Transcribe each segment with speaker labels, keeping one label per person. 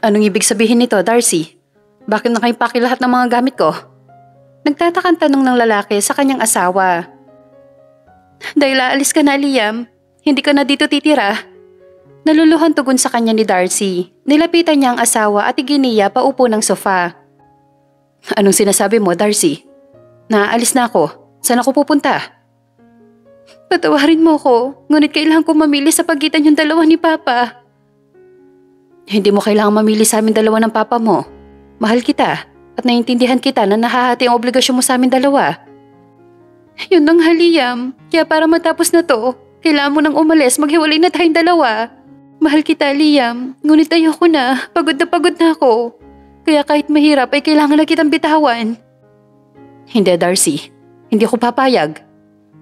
Speaker 1: Anong ibig sabihin nito, Darcy? Bakit nakaipaki lahat ng mga gamit ko? Nagtatakang tanong ng lalaki sa kanyang asawa. Dahil aalis ka na, Liam. Hindi ka na dito titira. Naluluhan tugon sa kanya ni Darcy. Nilapitan niya ang asawa at iginiya paupo ng sofa. Anong sinasabi mo, Darcy? Naaalis na ako. Saan ako pupunta? Patawarin mo ko, ngunit kailangan ko mamili sa pagitan yung dalawa ni Papa. Hindi mo kailangang mamili sa amin dalawa ng Papa mo. Mahal kita at naiintindihan kita na nahahati ang obligasyon mo sa amin dalawa. Yun ang Liam. Kaya para matapos na to, kailangan mo nang umalis, maghiwalay na tayong dalawa. Mahal kita, Liam. Ngunit ayoko na. Pagod na ako. Kaya kahit mahirap ay kailangan na kitang bitawan. Hindi, Darcy. Hindi ako papayag.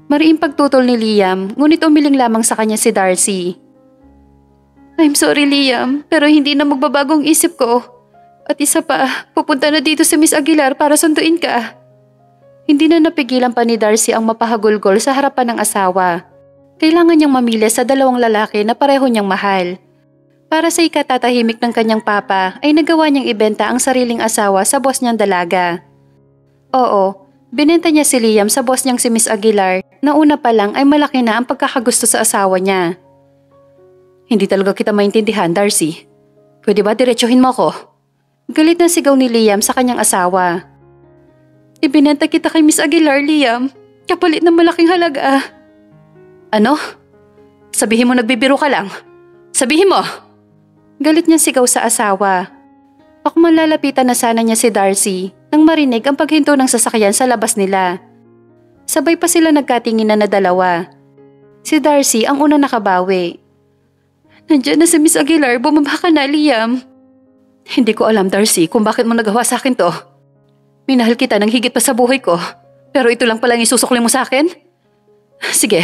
Speaker 1: Mariing pagtutol ni Liam, ngunit umiling lamang sa kanya si Darcy. I'm sorry, Liam, pero hindi na magbabagong isip ko. At isa pa, pupunta na dito si Miss Aguilar para sunduin ka. Hindi na napigilan pa ni Darcy ang mapahagulgol sa harapan ng asawa. Kailangan niyang mamili sa dalawang lalaki na pareho niyang mahal. Para sa ikatatahimik ng kanyang papa ay nagawa niyang ibenta ang sariling asawa sa boss niyang dalaga. Oo, binenta niya si Liam sa boss niyang si Miss Aguilar na una pa lang ay malaki na ang pagkakagusto sa asawa niya. Hindi talaga kita maintindihan, Darcy. Pwede ba diretsuhin mo ko? Galit na sigaw ni Liam sa kanyang asawa. Ibinenta kita kay Miss Aguilar, Liam. Kapalit ng malaking halaga. Ano? Sabihin mo nagbibiro ka lang. Sabihin mo! Galit niya sigaw sa asawa. Pakumalalapitan na sana niya si Darcy nang marinig ang paghinto ng sasakyan sa labas nila. Sabay pa sila nagkatinginan na dalawa. Si Darcy ang una nakabawi. Nandiyan na si Miss Aguilar, bumaba ka na, Liam. Hindi ko alam, Darcy, kung bakit mo nagawa sa akin to. Minahal kita ng higit pa sa buhay ko, pero ito lang palang isusukli mo sa akin? Sige,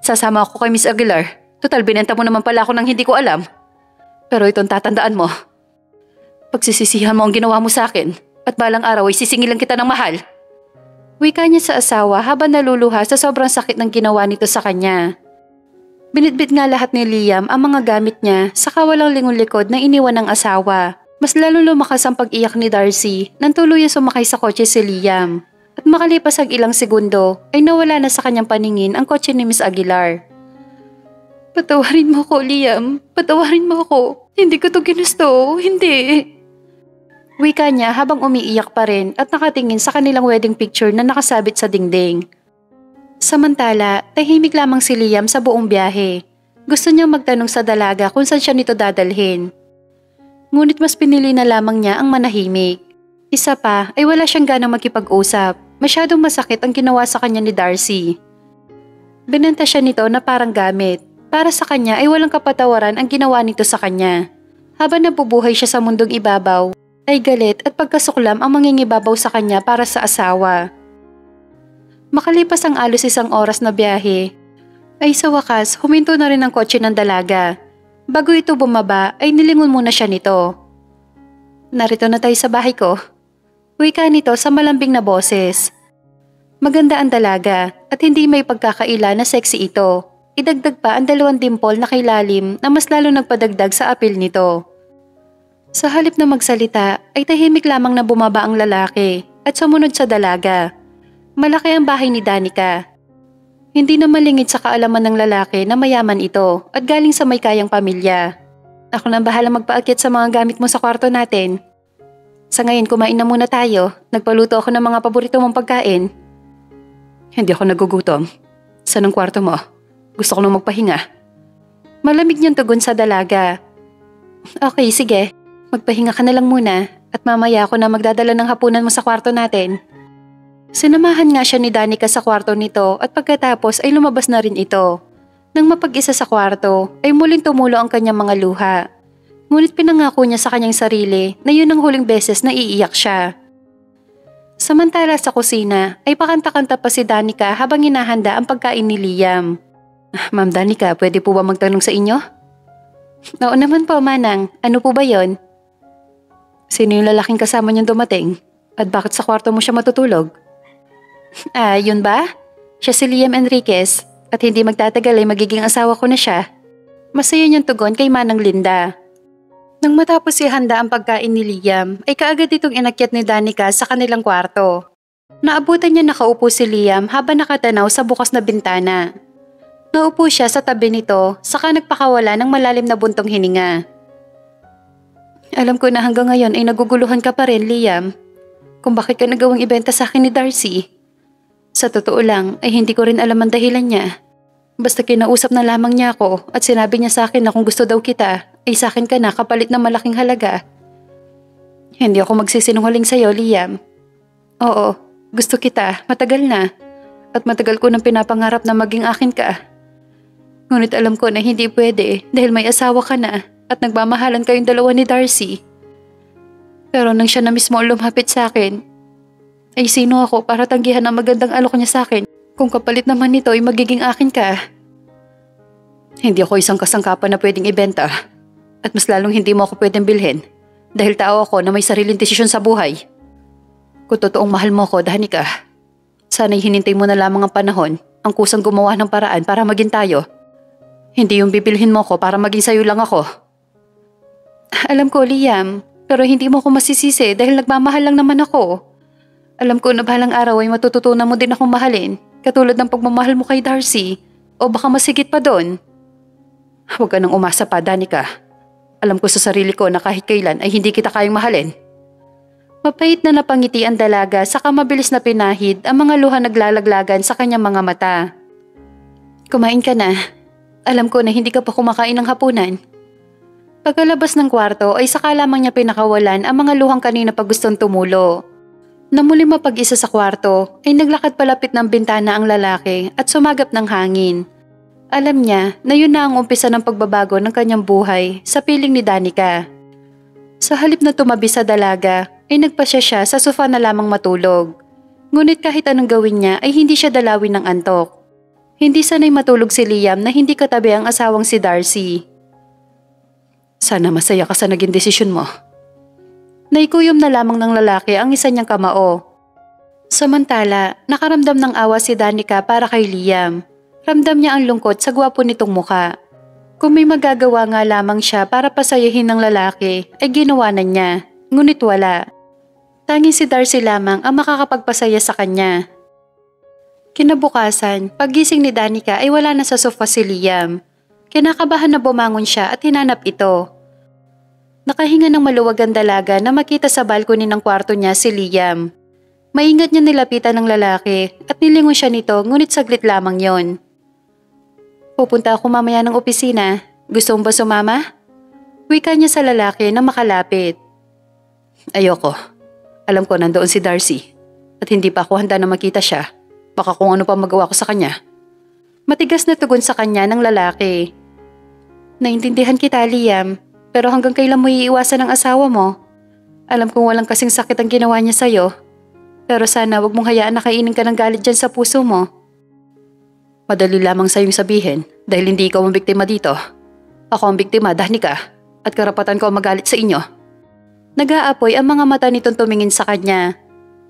Speaker 1: sasama ako kay Miss Aguilar. Total, binenta mo naman pala ako ng hindi ko alam. Pero itong tatandaan mo. Pagsisisihan mo ang ginawa mo sa akin at balang araw ay sisingilan kita ng mahal. Wika niya sa asawa habang naluluha sa sobrang sakit ng ginawa nito sa kanya. Binitbit nga lahat ni Liam ang mga gamit niya sa kawalang lingon likod na iniwan ng asawa. Mas lalo lumakas ang pag-iyak ni Darcy nang tuluyang sumakay sa kotse si Liam. At makalipas ang ilang segundo ay nawala na sa kanyang paningin ang kotse ni Miss Aguilar. Patawarin mo ko, Liam. Patawarin mo ko. Hindi ko to ginusto. Hindi. Wika niya habang umiiyak pa rin at nakatingin sa kanilang wedding picture na nakasabit sa dingding. Samantala, tahimik lamang si Liam sa buong biyahe. Gusto niyang magtanong sa dalaga kung saan siya nito dadalhin. Ngunit mas pinili na lamang niya ang manahimik. Isa pa ay wala siyang ganang makipag-usap. Masyadong masakit ang ginawa sa kanya ni Darcy. Binenta siya nito na parang gamit. Para sa kanya ay walang kapatawaran ang ginawa nito sa kanya. Habang nabubuhay siya sa mundong ibabaw, ay galit at pagkasuklam ang mangingibabaw sa kanya para sa asawa. Makalipas ang alos isang oras na biyahe, ay sa wakas huminto na rin ang kotse ng dalaga. Bago ito bumaba ay nilingon muna siya nito. Narito na tayo sa bahay ko. Wika nito sa malambing na boses. Maganda ang dalaga at hindi may pagkakaila na sexy ito. Idagdag pa ang 2 dimple na kailalim na mas lalo nagpadagdag sa apil nito. Sa halip na magsalita ay tahimik lamang na bumaba ang lalaki at sumunod sa dalaga. Malaki ang bahay ni Danica. Hindi na malingid sa kaalaman ng lalaki na mayaman ito at galing sa may kayang pamilya. Ako nang bahala magpaakyat sa mga gamit mo sa kwarto natin. Sa ngayon kumain na muna tayo. Nagpaluto ako ng mga paborito mong pagkain. Hindi ako nagugutom. Saan ang kwarto mo? Gusto ko nang magpahinga. Malamig niyang tugon sa dalaga. Okay, sige. Magpahinga ka na lang muna at mamaya ako na magdadala ng hapunan mo sa kwarto natin. Sinamahan nga siya ni Danica sa kwarto nito at pagkatapos ay lumabas na rin ito. Nang mapag-isa sa kwarto ay muling tumulo ang kanyang mga luha. Ngunit pinangako niya sa kanyang sarili na yun ang huling beses na iiyak siya. Samantala sa kusina ay pakanta-kanta pa si Danica habang hinahanda ang pagkain ni Liam. Ma'am Danica, pwede po ba magtanong sa inyo? Oo naman po, Manang. Ano po ba yon? Sino yung lalaking kasama niyong dumating? At bakit sa kwarto mo siya matutulog? Yun ba? Siya si Liam Enriquez at hindi magtatagal ay magiging asawa ko na siya. Masaya niyang tugon kay Manang Linda. Nang matapos ihanda ang pagkain ni Liam, ay kaagad itong inakyat ni Danica sa kanilang kwarto. Naabutan niya nakaupo si Liam habang nakatanaw sa bukas na bintana. Naupo siya sa tabi nito, saka nagpakawala ng malalim na buntong hininga. Alam ko na hanggang ngayon ay naguguluhan ka pa rin, Liam, kung bakit ka nagawang ibenta sa akin ni Darcy. Sa totoo lang ay hindi ko rin alam ang dahilan niya. Basta kinausap na lamang niya ako at sinabi niya sa akin na kung gusto daw kita, ay sa akin ka na kapalit ng malaking halaga. Hindi ako magsisinungaling sa'yo, Liam. Oo, gusto kita, matagal na. At matagal ko nang pinapangarap na maging akin ka. Ngunit alam ko na hindi pwede dahil may asawa ka na at nagmamahalan kayong dalawa ni Darcy. Pero nang siya na mismo lumapit sa akin, ay sino ako para tanggihan ang magandang alok niya sa akin kung kapalit naman nito ay magiging akin ka? Hindi ako isang kasangkapan na pwedeng ibenta at mas lalong hindi mo ako pwedeng bilhin dahil tao ako na may sariling desisyon sa buhay. Kung totoong mahal mo ako, Danica, sana'y hinintay mo na lamang ang panahon ang kusang gumawa ng paraan para maging tayo. Hindi yung bibilhin mo ko para maging sayo lang ako. Alam ko, Liam, pero hindi mo ako masisisi dahil nagmamahal lang naman ako. Alam ko na balang araw ay matututunan mo din akong mahalin, katulad ng pagmamahal mo kay Darcy, o baka masigit pa doon. Huwag ka nang umasa pa, Danica. Alam ko sa sarili ko na kahit kailan ay hindi kita kayang mahalin. Mapait na napangiti ang dalaga saka mabilis na pinahid ang mga luha naglalaglagan sa kanyang mga mata. Kumain ka na. Alam ko na hindi ka pa kumakain ng hapunan. Pagkalabas ng kwarto ay saka lamang niya pinakawalan ang mga luhang kanina pa gustong tumulo. Na muli mapag-isa sa kwarto ay naglakad palapit ng bintana ang lalaki at sumagap ng hangin. Alam niya na yun na ang umpisa ng pagbabago ng kanyang buhay sa piling ni Danica. Sa halip na tumabi sa dalaga ay nagpasya siya sa sofa na lamang matulog. Ngunit kahit anong gawin niya ay hindi siya dalawin ng antok. Hindi sanay matulog si Liam na hindi katabi ang asawang si Darcy. Sana masaya ka sa naging desisyon mo. Naikuyom na lamang ng lalaki ang isa niyang kamao. Samantala, nakaramdam ng awa si Danica para kay Liam. Ramdam niya ang lungkot sa gwapo nitong muka. Kung may magagawa nga lamang siya para pasayahin ng lalaki, ay ginawa na niya. Ngunit wala. Tanging si Darcy lamang ang makakapagpasaya sa kanya. Kinabukasan, paggising ni Danica ay wala na sa sofa si Liam. Kinakabahan na bumangon siya at hinanap ito. Nakahinga ng maluwag ang dalaga na makita sa balkoni ng kwarto niya si Liam. Maingat niya nilapitan ng lalaki at nilingon siya nito ngunit saglit lamang yon. Pupunta ako mamaya ng opisina. Gusto mo ba sumama? Wika niya sa lalaki na makalapit. Ayoko. Alam ko nandoon si Darcy at hindi pa ako handa na makita siya. Baka kung ano pa magawa ko sa kanya. Matigas na tugon sa kanya ng lalaki. Naintindihan kita, Liam. Pero hanggang kailan mo iiwasan ang asawa mo? Alam kong walang kasing sakit ang ginawa niya sa'yo. Pero sana wag mong hayaan na kainin ka ng galit dyan sa puso mo. Madali lamang sa'yong sabihin dahil hindi ikaw ang biktima dito. Ako ang biktima, Danica, at karapatan ko ang magalit sa inyo. Nag-aapoy ang mga mata nitong tumingin sa kanya.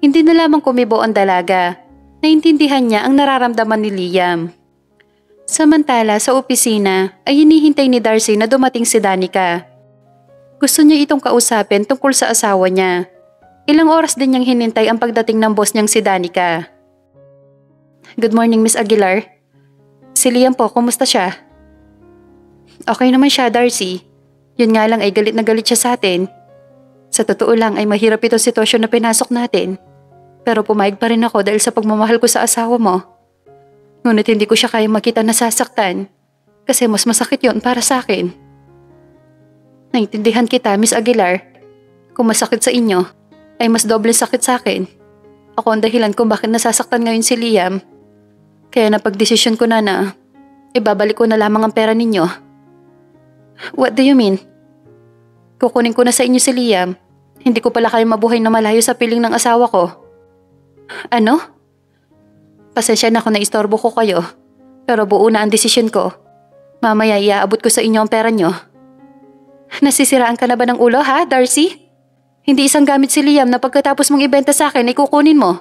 Speaker 1: Hindi na lamang kumibo ang dalaga. Naintindihan niya ang nararamdaman ni Liam. Samantala sa opisina ay hinihintay ni Darcy na dumating si Danica. Gusto niya itong kausapin tungkol sa asawa niya. Ilang oras din niyang hinintay ang pagdating ng boss niyang si Danica. Good morning, Miss Aguilar. Si Liam po, kumusta siya? Okay naman siya, Darcy. Yun nga lang ay galit na galit siya sa atin. Sa totoo lang ay mahirap itong sitwasyon na pinasok natin. Pero pumayag pa rin ako dahil sa pagmamahal ko sa asawa mo. Ngunit hindi ko siya kayang makita nasasaktan kasi mas masakit yon para sa akin. Naintindihan kita, Miss Aguilar. Kung masakit sa inyo, ay mas doble sakit sa akin. Ako ang dahilan kung bakit nasasaktan ngayon si Liam. Kaya napagdesisyon ko na ibabalik ko na lamang ang pera ninyo. What do you mean? Kukunin ko na sa inyo si Liam. Hindi ko pala kayo mabuhay na malayo sa piling ng asawa ko. Ano? Pasensya na kung naistorbo ko kayo, pero buo na ang desisyon ko. Mamaya iaabot ko sa inyo ang pera nyo. Nasisiraan ka na ba ng ulo ha, Darcy? Hindi isang gamit si Liam na pagkatapos mong ibenta sa akin ay kukunin mo.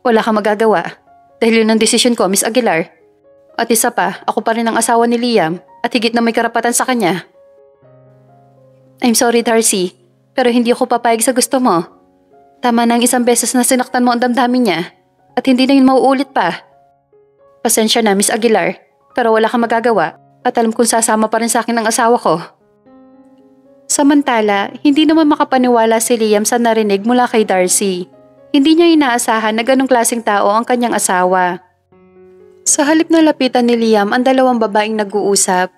Speaker 1: Wala kang magagawa, dahil yun ang desisyon ko, Miss Aguilar. At isa pa, ako pa rin ang asawa ni Liam at higit na may karapatan sa kanya. I'm sorry, Darcy, pero hindi ako papayag sa gusto mo. Tama na ang isang beses na sinaktan mo ang damdamin niya at hindi na yun mauulit pa. Pasensya na, Miss Aguilar, pero wala kang magagawa at alam kong sasama pa rin sa akin ang asawa ko. Samantala, hindi naman makapaniwala si Liam sa narinig mula kay Darcy. Hindi niya inaasahan na ganong klaseng tao ang kanyang asawa. Sa halip na lapitan ni Liam ang dalawang babaeng nag-uusap,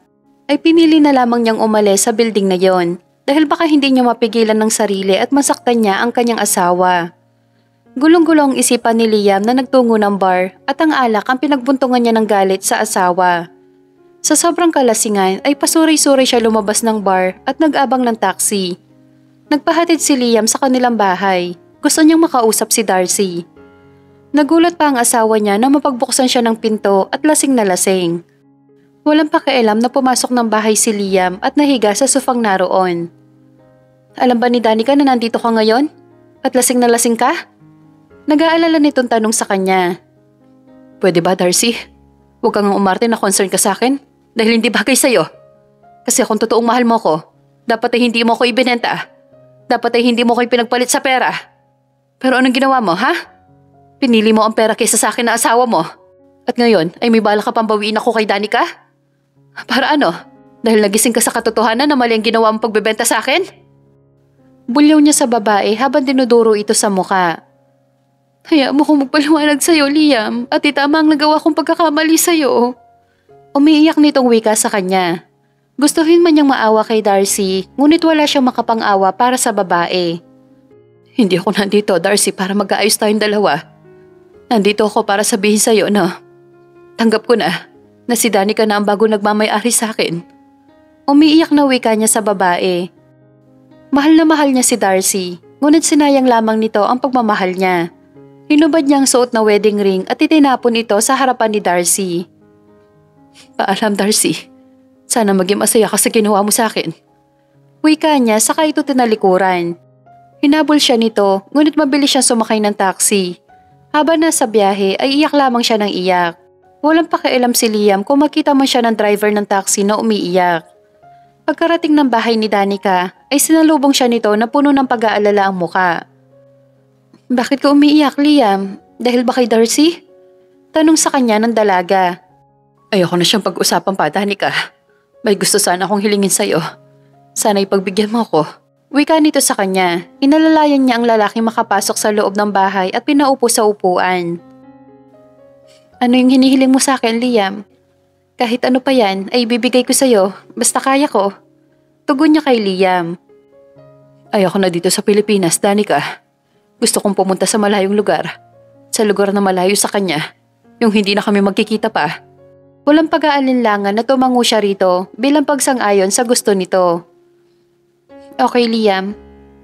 Speaker 1: ay pinili na lamang niyang umalis sa building na yon dahil baka hindi niya mapigilan ng sarili at masaktan niya ang kanyang asawa. Gulong-gulong isipan ni Liam na nagtungo ng bar at ang alak ang pinagbuntungan niya ng galit sa asawa. Sa sobrang kalasingan ay pasuray-suray siya lumabas ng bar at nag-abang ng taxi. Nagpahatid si Liam sa kanilang bahay. Gusto niyang makausap si Darcy. Nagulat pa ang asawa niya na mapagbuksan siya ng pinto at lasing na lasing. Walang pakialam na pumasok ng bahay si Liam at nahiga sa sofang naroon. Alam ba ni Danica na nandito ka ngayon? At lasing na lasing ka? Nag-aalala nitong tanong sa kanya. Pwede ba, Darcy? Huwag kang umarte na concern ka sa akin dahil hindi bagay sa'yo. Kasi kung totoong mahal mo ko, dapat ay hindi mo ko ibinenta. Dapat ay hindi mo ko pinagpalit sa pera. Pero anong ginawa mo, ha? Pinili mo ang pera kaysa sa akin na asawa mo. At ngayon ay may bala ka pang bawiin ako kay Danica? Para ano? Dahil nagising ka sa katotohanan na mali ang ginawa mong pagbebenta sa akin? Bulyaw niya sa babae habang dinuduro ito sa muka. Hayaan mo kong magpaliwanag sa'yo, Liam, at itama ang nagawa kong pagkakamali sa'yo. Umiiyak nitong wika sa kanya. Gustuhin man niyang maawa kay Darcy, ngunit wala siyang makapang-awa para sa babae. Hindi ako nandito, Darcy, para mag-aayos tayong dalawa. Nandito ako para sabihin sa'yo na tanggap ko na si Danica na ang bago nagmamay-ari sa akin. Umiiyak na wika niya sa babae. Mahal na mahal niya si Darcy, ngunit sinayang lamang nito ang pagmamahal niya. Hinubad niya ang suot na wedding ring at itinapon ito sa harapan ni Darcy. Paalam, Darcy. Sana maging masaya ka sa ginawa mo sa akin. Wika niya saka ito tinalikuran. Hinabol siya nito, ngunit mabilis siya sumakay ng taxi. Habang nasa biyahe ay iyak lamang siya ng iyak. Walang pakialam si Liam kung makita man siya ng driver ng taxi na umiiyak. Pagkarating ng bahay ni Danica ay sinalubong siya nito na puno ng pag-aalala ang muka. Bakit ka umiiyak, Liam? Dahil ba kay Darcy? Tanong sa kanya ng dalaga. Ayoko na siyang pag-usapan pa, Danica. May gusto sana akong hilingin sa'yo. Sana ipagbigyan mo ako. Wika nito sa kanya. Inalalayan niya ang lalaki makapasok sa loob ng bahay at pinaupo sa upuan. Ano yung hinihiling mo sa akin, Liam? Kahit ano pa yan ay ibibigay ko sa'yo, basta kaya ko. Tugon niya kay Liam. Ayoko na dito sa Pilipinas, Danica. Gusto kong pumunta sa malayong lugar. Sa lugar na malayo sa kanya. Yung hindi na kami magkikita pa. Walang pag-aalinlangan na tumango siya rito bilang pagsang-ayon sa gusto nito. Okay, Liam.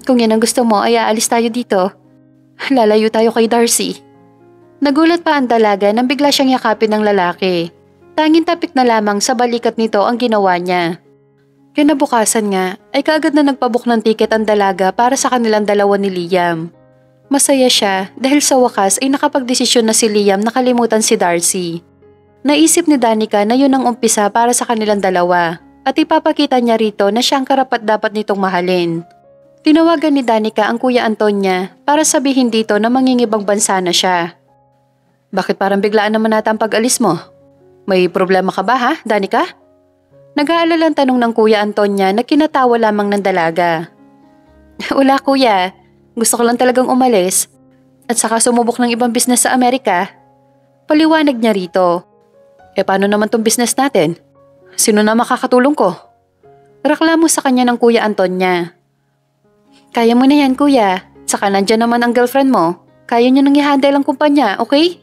Speaker 1: Kung yan ang gusto mo ay aalis tayo dito. Lalayo tayo kay Darcy. Nagulat pa ang dalaga nang bigla siyang yakapin ng lalaki. Tanging tapik na lamang sa balikat nito ang ginawa niya. Kinabukasan nga ay kaagad na nagpabook ng tiket ang dalaga para sa kanilang dalawa ni Liam. Masaya siya dahil sa wakas ay nakapagdesisyon na si Liam na kalimutan si Darcy. Naisip ni Danica na yun ang umpisa para sa kanilang dalawa. At ipapakita niya rito na siyang karapat-dapat nitong mahalin. Tinawagan ni Danica ang Kuya Antonia para sabihin dito na mangingibang bansa na siya. Bakit parang biglaan naman nata ang pag-alis mo? May problema ka ba, ha, Danica? Nag-aalalang tanong ng Kuya Antonia na kinatawa lamang ng dalaga. Wala, Kuya. Gusto ko lang talagang umalis. At saka sumubok ng ibang business sa Amerika. Paliwanag niya rito. Paano naman tong business natin? Sino na makakatulong ko? Reklamo sa kanya ng Kuya Antonia. Kaya mo na yan, Kuya. Saka nandyan naman ang girlfriend mo. Kaya niyo nang i-handle ang kumpanya, okay?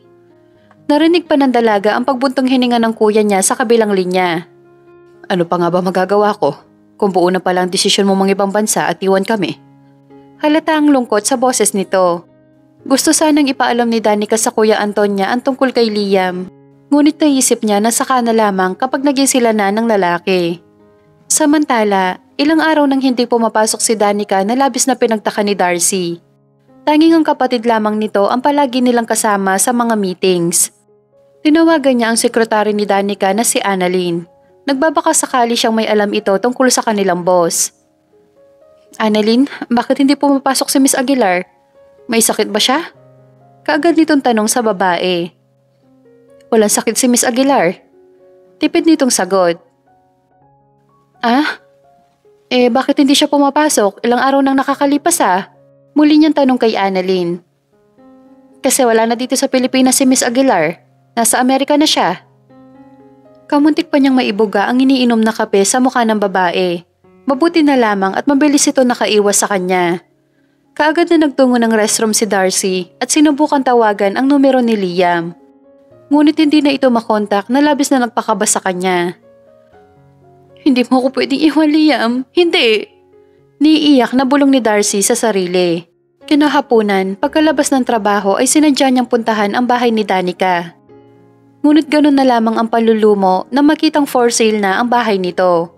Speaker 1: Narinig pa ng dalaga ang pagbuntong hininga ng kuya niya sa kabilang linya. Ano pa nga ba magagawa ko? Kung buo na pala ang desisyon mo mga ibang bansa at iwan kami. Halata ang lungkot sa boses nito. Gusto sanang ipaalam ni Danica sa Kuya Antonia ang tungkol kay Liam. Ngunit naisip niya na saka na lamang kapag naging sila na ng lalaki. Samantala, ilang araw nang hindi pumapasok si Danica na labis na pinagtaka ni Darcy. Tanging ang kapatid lamang nito ang palagi nilang kasama sa mga meetings. Tinawagan niya ang sekretary ni Danica na si Annalyn. Nagbabaka sakali siyang may alam ito tungkol sa kanilang boss. Annalyn, bakit hindi pumapasok si Miss Aguilar? May sakit ba siya? Kaagad nitong tanong sa babae. Walang sakit si Miss Aguilar. Tipid nitong sagot. Ah? Bakit hindi siya pumapasok? Ilang araw nang nakakalipas Muli niyang tanong kay Annalyn. Kasi wala na dito sa Pilipinas si Miss Aguilar. Nasa Amerika na siya. Kamuntik pa niyang maibuga ang iniinom na kape sa mukha ng babae. Mabuti na lamang at mabilis ito nakaiwas sa kanya. Kaagad na nagtungo ng restroom si Darcy at sinubukan tawagan ang numero ni Liam. Ngunit hindi na ito makontak na labis na nagpakaba sa kanya. Hindi mo ko pwedeng iwan, Liam. Hindi! Niiyak na bulong ni Darcy sa sarili. Kinahaponan, pagkalabas ng trabaho ay sinadya niyang puntahan ang bahay ni Danica. Ngunit ganun na lamang ang palulumo na makitang for sale na ang bahay nito.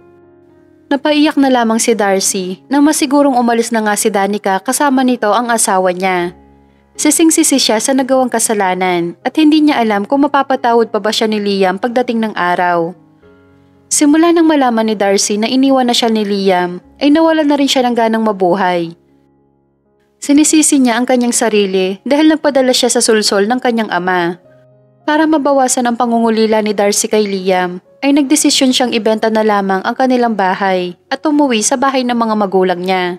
Speaker 1: Napaiyak na lamang si Darcy nang masigurong umalis na nga si Danica kasama nito ang asawa niya. Sising-sisi siya sa nagawang kasalanan at hindi niya alam kung mapapatawad pa ba siya ni Liam pagdating ng araw. Simula nang malaman ni Darcy na iniwan na siya ni Liam ay nawalan na rin siya ng ganang mabuhay. Sinisisi niya ang kanyang sarili dahil nagpadala siya sa sulsol ng kanyang ama. Para mabawasan ang pangungulila ni Darcy kay Liam, ay nagdesisyon siyang ibenta na lamang ang kanilang bahay at umuwi sa bahay ng mga magulang niya.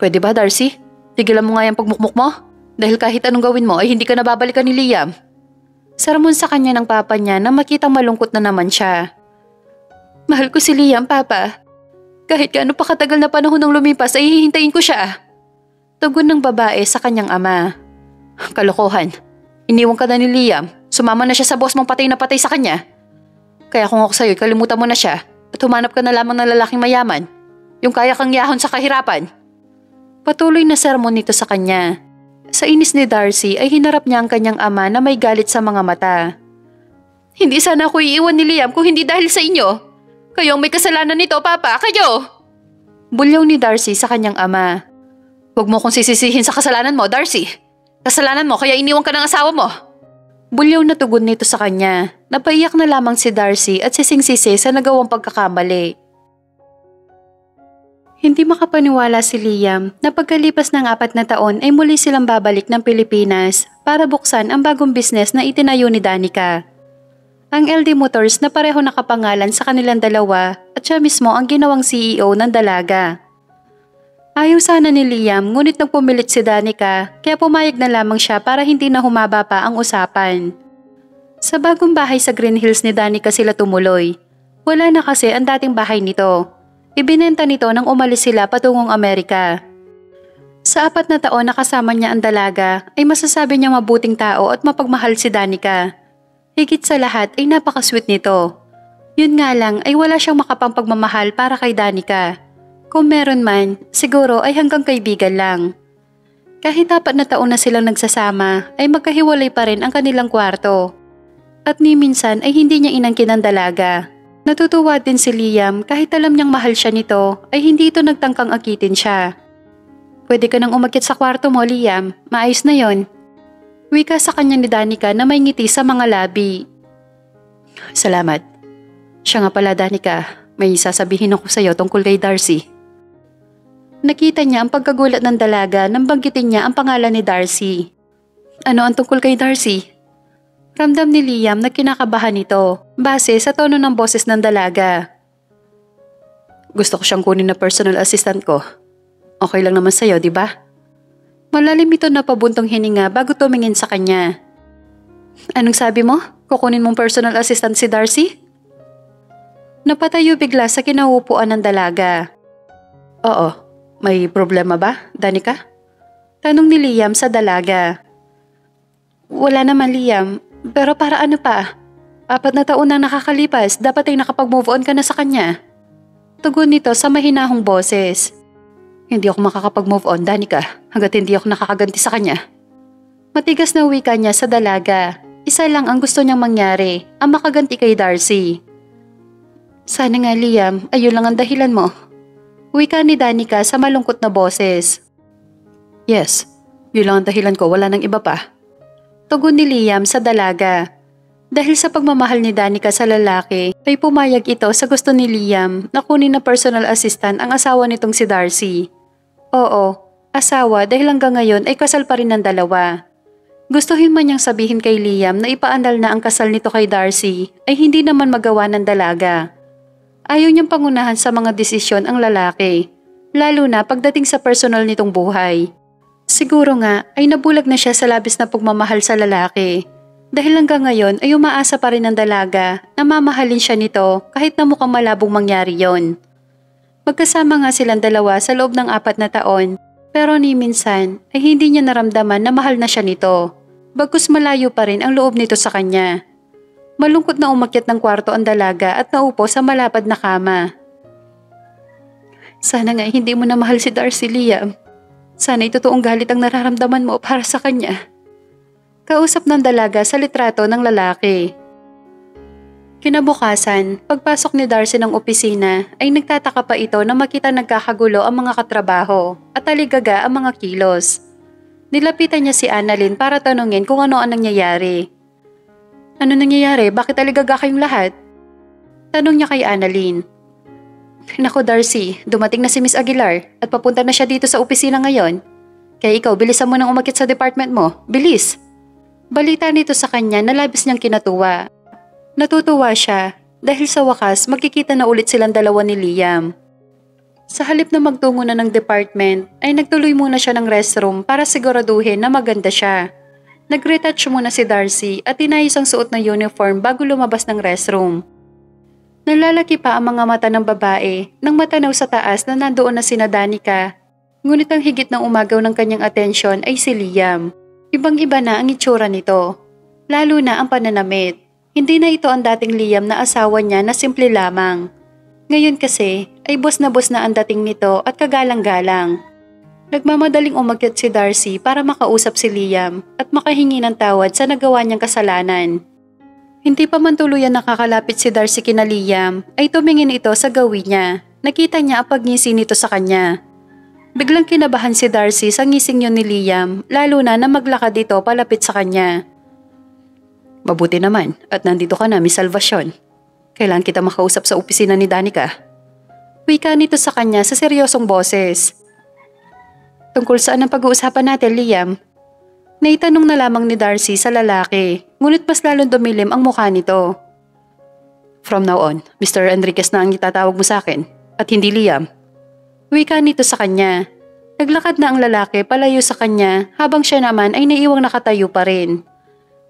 Speaker 1: Pwede ba, Darcy? Tigilan mo nga yung pagmukmuk mo? Dahil kahit anong gawin mo ay hindi ka nababalikan ni Liam. Sermon sa kanya ng papa niya na makitang malungkot na naman siya. Mahal ko si Liam, Papa. Kahit gaano pa katagal na panahon ng lumipas ay hihintayin ko siya. Tugon ng babae sa kanyang ama. Kalokohan. Iniwan ka na ni Liam, sumama na siya sa boss mong patay na patay sa kanya. Kaya kung ako sa'yo, kalimutan mo na siya at humanap ka na lamang ng lalaking mayaman, yung kaya kang yahon sa kahirapan. Patuloy na sermon nito sa kanya. Sa inis ni Darcy ay hinarap niya ang kanyang ama na may galit sa mga mata. Hindi sana ako iiwan ni Liam kung hindi dahil sa inyo. Kayo ang may kasalanan nito, Papa, kayo! Bulyaw ni Darcy sa kanyang ama. Huwag mo kong sisisihin sa kasalanan mo, Darcy. Kasalanan mo kaya iniwan ka ng asawa mo. Bulyaw na tugon nito sa kanya. Napaiyak na lamang si Darcy at sising-sisi sa nagawang pagkakamali. Hindi makapaniwala si Liam na pagkalipas ng 4 na taon ay muli silang babalik ng Pilipinas para buksan ang bagong business na itinayo ni Danica. Ang LD Motors na pareho nakapangalan sa kanilang dalawa at siya mismo ang ginawang CEO ng dalaga. Ayaw sana ni Liam ngunit nagpumilit si Danica kaya pumayag na lamang siya para hindi na humaba pa ang usapan. Sa bagong bahay sa Green Hills ni Danica sila tumuloy. Wala na kasi ang dating bahay nito. Ibinenta nito nang umalis sila patungong Amerika. Sa 4 na taon na kasama niya ang dalaga ay masasabi niya mabuting tao at mapagmahal si Danica. Higit sa lahat ay napaka-sweet nito. Yun nga lang ay wala siyang makapangpagmamahal para kay Danica. Kung meron man, siguro ay hanggang kaibigan lang. Kahit 4 na taon na silang nagsasama, ay magkahiwalay pa rin ang kanilang kwarto. At ni minsan ay hindi niya inangkin ang dalaga. Natutuwa din si Liam kahit alam niyang mahal siya nito, ay hindi ito nagtangkang akitin siya. Pwede ka nang umakyat sa kwarto mo, Liam. Maayos na yon. Wika sa kanya ni Danica na may ngiti sa mga labi. Salamat. Siya nga pala, Danica. May sasabihin ako sa iyo tungkol kay Darcy. Nakita niya ang pagkagulat ng dalaga nang banggitin niya ang pangalan ni Darcy. Ano ang tungkol kay Darcy? Ramdam ni Liam na kinakabahan ito base sa tono ng boses ng dalaga. Gusto ko siyang kunin na personal assistant ko. Okay lang naman sa'yo, di ba? Malalim ito na pabuntong hininga bago tumingin sa kanya. Anong sabi mo? Kukunin mong personal assistant si Darcy? Napatayo bigla sa kinauupuan ng dalaga. Oo. May problema ba, Danica? Tanong ni Liam sa dalaga. Wala naman, Liam. Pero para ano pa? 4 na taon na nakakalipas, dapat ay nakapag-move on ka na sa kanya. Tugon nito sa mahinahong boses. Hindi ako makakapag-move on, Danica, hanggat hindi ako nakakaganti sa kanya. Matigas na wika niya sa dalaga. Isa lang ang gusto niyang mangyari, ang makaganti kay Darcy. Sana nga, Liam, ayun lang ang dahilan mo. Wika ni Danica sa malungkot na boses. Yes, yun lang ang dahilan ko, wala nang iba pa. Tugon ni Liam sa dalaga. Dahil sa pagmamahal ni Danica sa lalaki, ay pumayag ito sa gusto ni Liam na kunin na personal assistant ang asawa nitong si Darcy. Oo, asawa dahil hanggang ngayon ay kasal pa rin ng dalawa. Gustuhin man niyang sabihin kay Liam na ipaanal na ang kasal nito kay Darcy ay hindi naman magawa ng dalaga. Ayaw niyang pangunahan sa mga desisyon ang lalaki, lalo na pagdating sa personal nitong buhay. Siguro nga ay nabulag na siya sa labis na pagmamahal sa lalaki. Dahil hanggang ngayon ay umaasa pa rin ng dalaga na mamahalin siya nito kahit na mukhang malabong mangyari yon. Magkasama nga silang dalawa sa loob ng 4 na taon, pero ni minsan ay hindi niya naramdaman na mahal na siya nito. Bagkus malayo pa rin ang loob nito sa kanya. Malungkot na umakyat ng kwarto ang dalaga at naupo sa malapad na kama. Sana nga hindi mo na mahal si Darcy, Liam. Sana totoong galit ang nararamdaman mo para sa kanya. Kausap ng dalaga sa litrato ng lalaki. Kinabukasan, pagpasok ni Darcy ng opisina ay nagtataka pa ito na makita nagkakagulo ang mga katrabaho at aligaga ang mga kilos. Nilapitan niya si Annalyn para tanungin kung ano ang nangyayari. Ano nangyayari? Bakit aligaga kayong lahat? Tanong niya kay Annalyn. Naku Darcy, dumating na si Miss Aguilar at papunta na siya dito sa opisina ngayon. Kaya ikaw, bilisan mo nang umakyat sa department mo. Bilis! Balita nito sa kanya na labis niyang kinatuwa. Natutuwa siya dahil sa wakas magkikita na ulit silang dalawa ni Liam. Sa halip na magtungo na ng department ay nagtuloy muna siya ng restroom para siguraduhin na maganda siya. Nag-retouch muna si Darcy at inayos ang suot na uniform bago lumabas ng restroom. Nalalaki pa ang mga mata ng babae nang matanaw sa taas na nandoon na sina Danica. Ngunit ang higit ng umagaw ng kanyang atensyon ay si Liam. Ibang-iba na ang itsura nito, lalo na ang pananamit. Hindi na ito ang dating Liam na asawa niya na simple lamang. Ngayon kasi ay boss na ang dating nito at kagalang-galang. Nagmamadaling umakyat si Darcy para makausap si Liam at makahingi ng tawad sa nagawa niyang kasalanan. Hindi pa man tuluyan nakakalapit si Darcy kina Liam ay tumingin ito sa gawin niya. Nakita niya ang pagngisi nito sa kanya. Biglang kinabahan si Darcy sa ngising yun ni Liam, lalo na maglakad ito palapit sa kanya. Mabuti naman at nandito ka na, Miss Salvacion. Kailangan kita makausap sa opisina ni Danica. Wika nito sa kanya sa seryosong boses. Tungkol saan ang pag-uusapan natin, Liam? Naitanong na lamang ni Darcy sa lalaki, ngunit mas lalong dumilim ang mukha nito. From now on, Mr. Enriquez na ang itatawag mo sa akin, at hindi Liam. Wika nito sa kanya. Naglakad na ang lalaki palayo sa kanya habang siya naman ay naiwang nakatayo pa rin.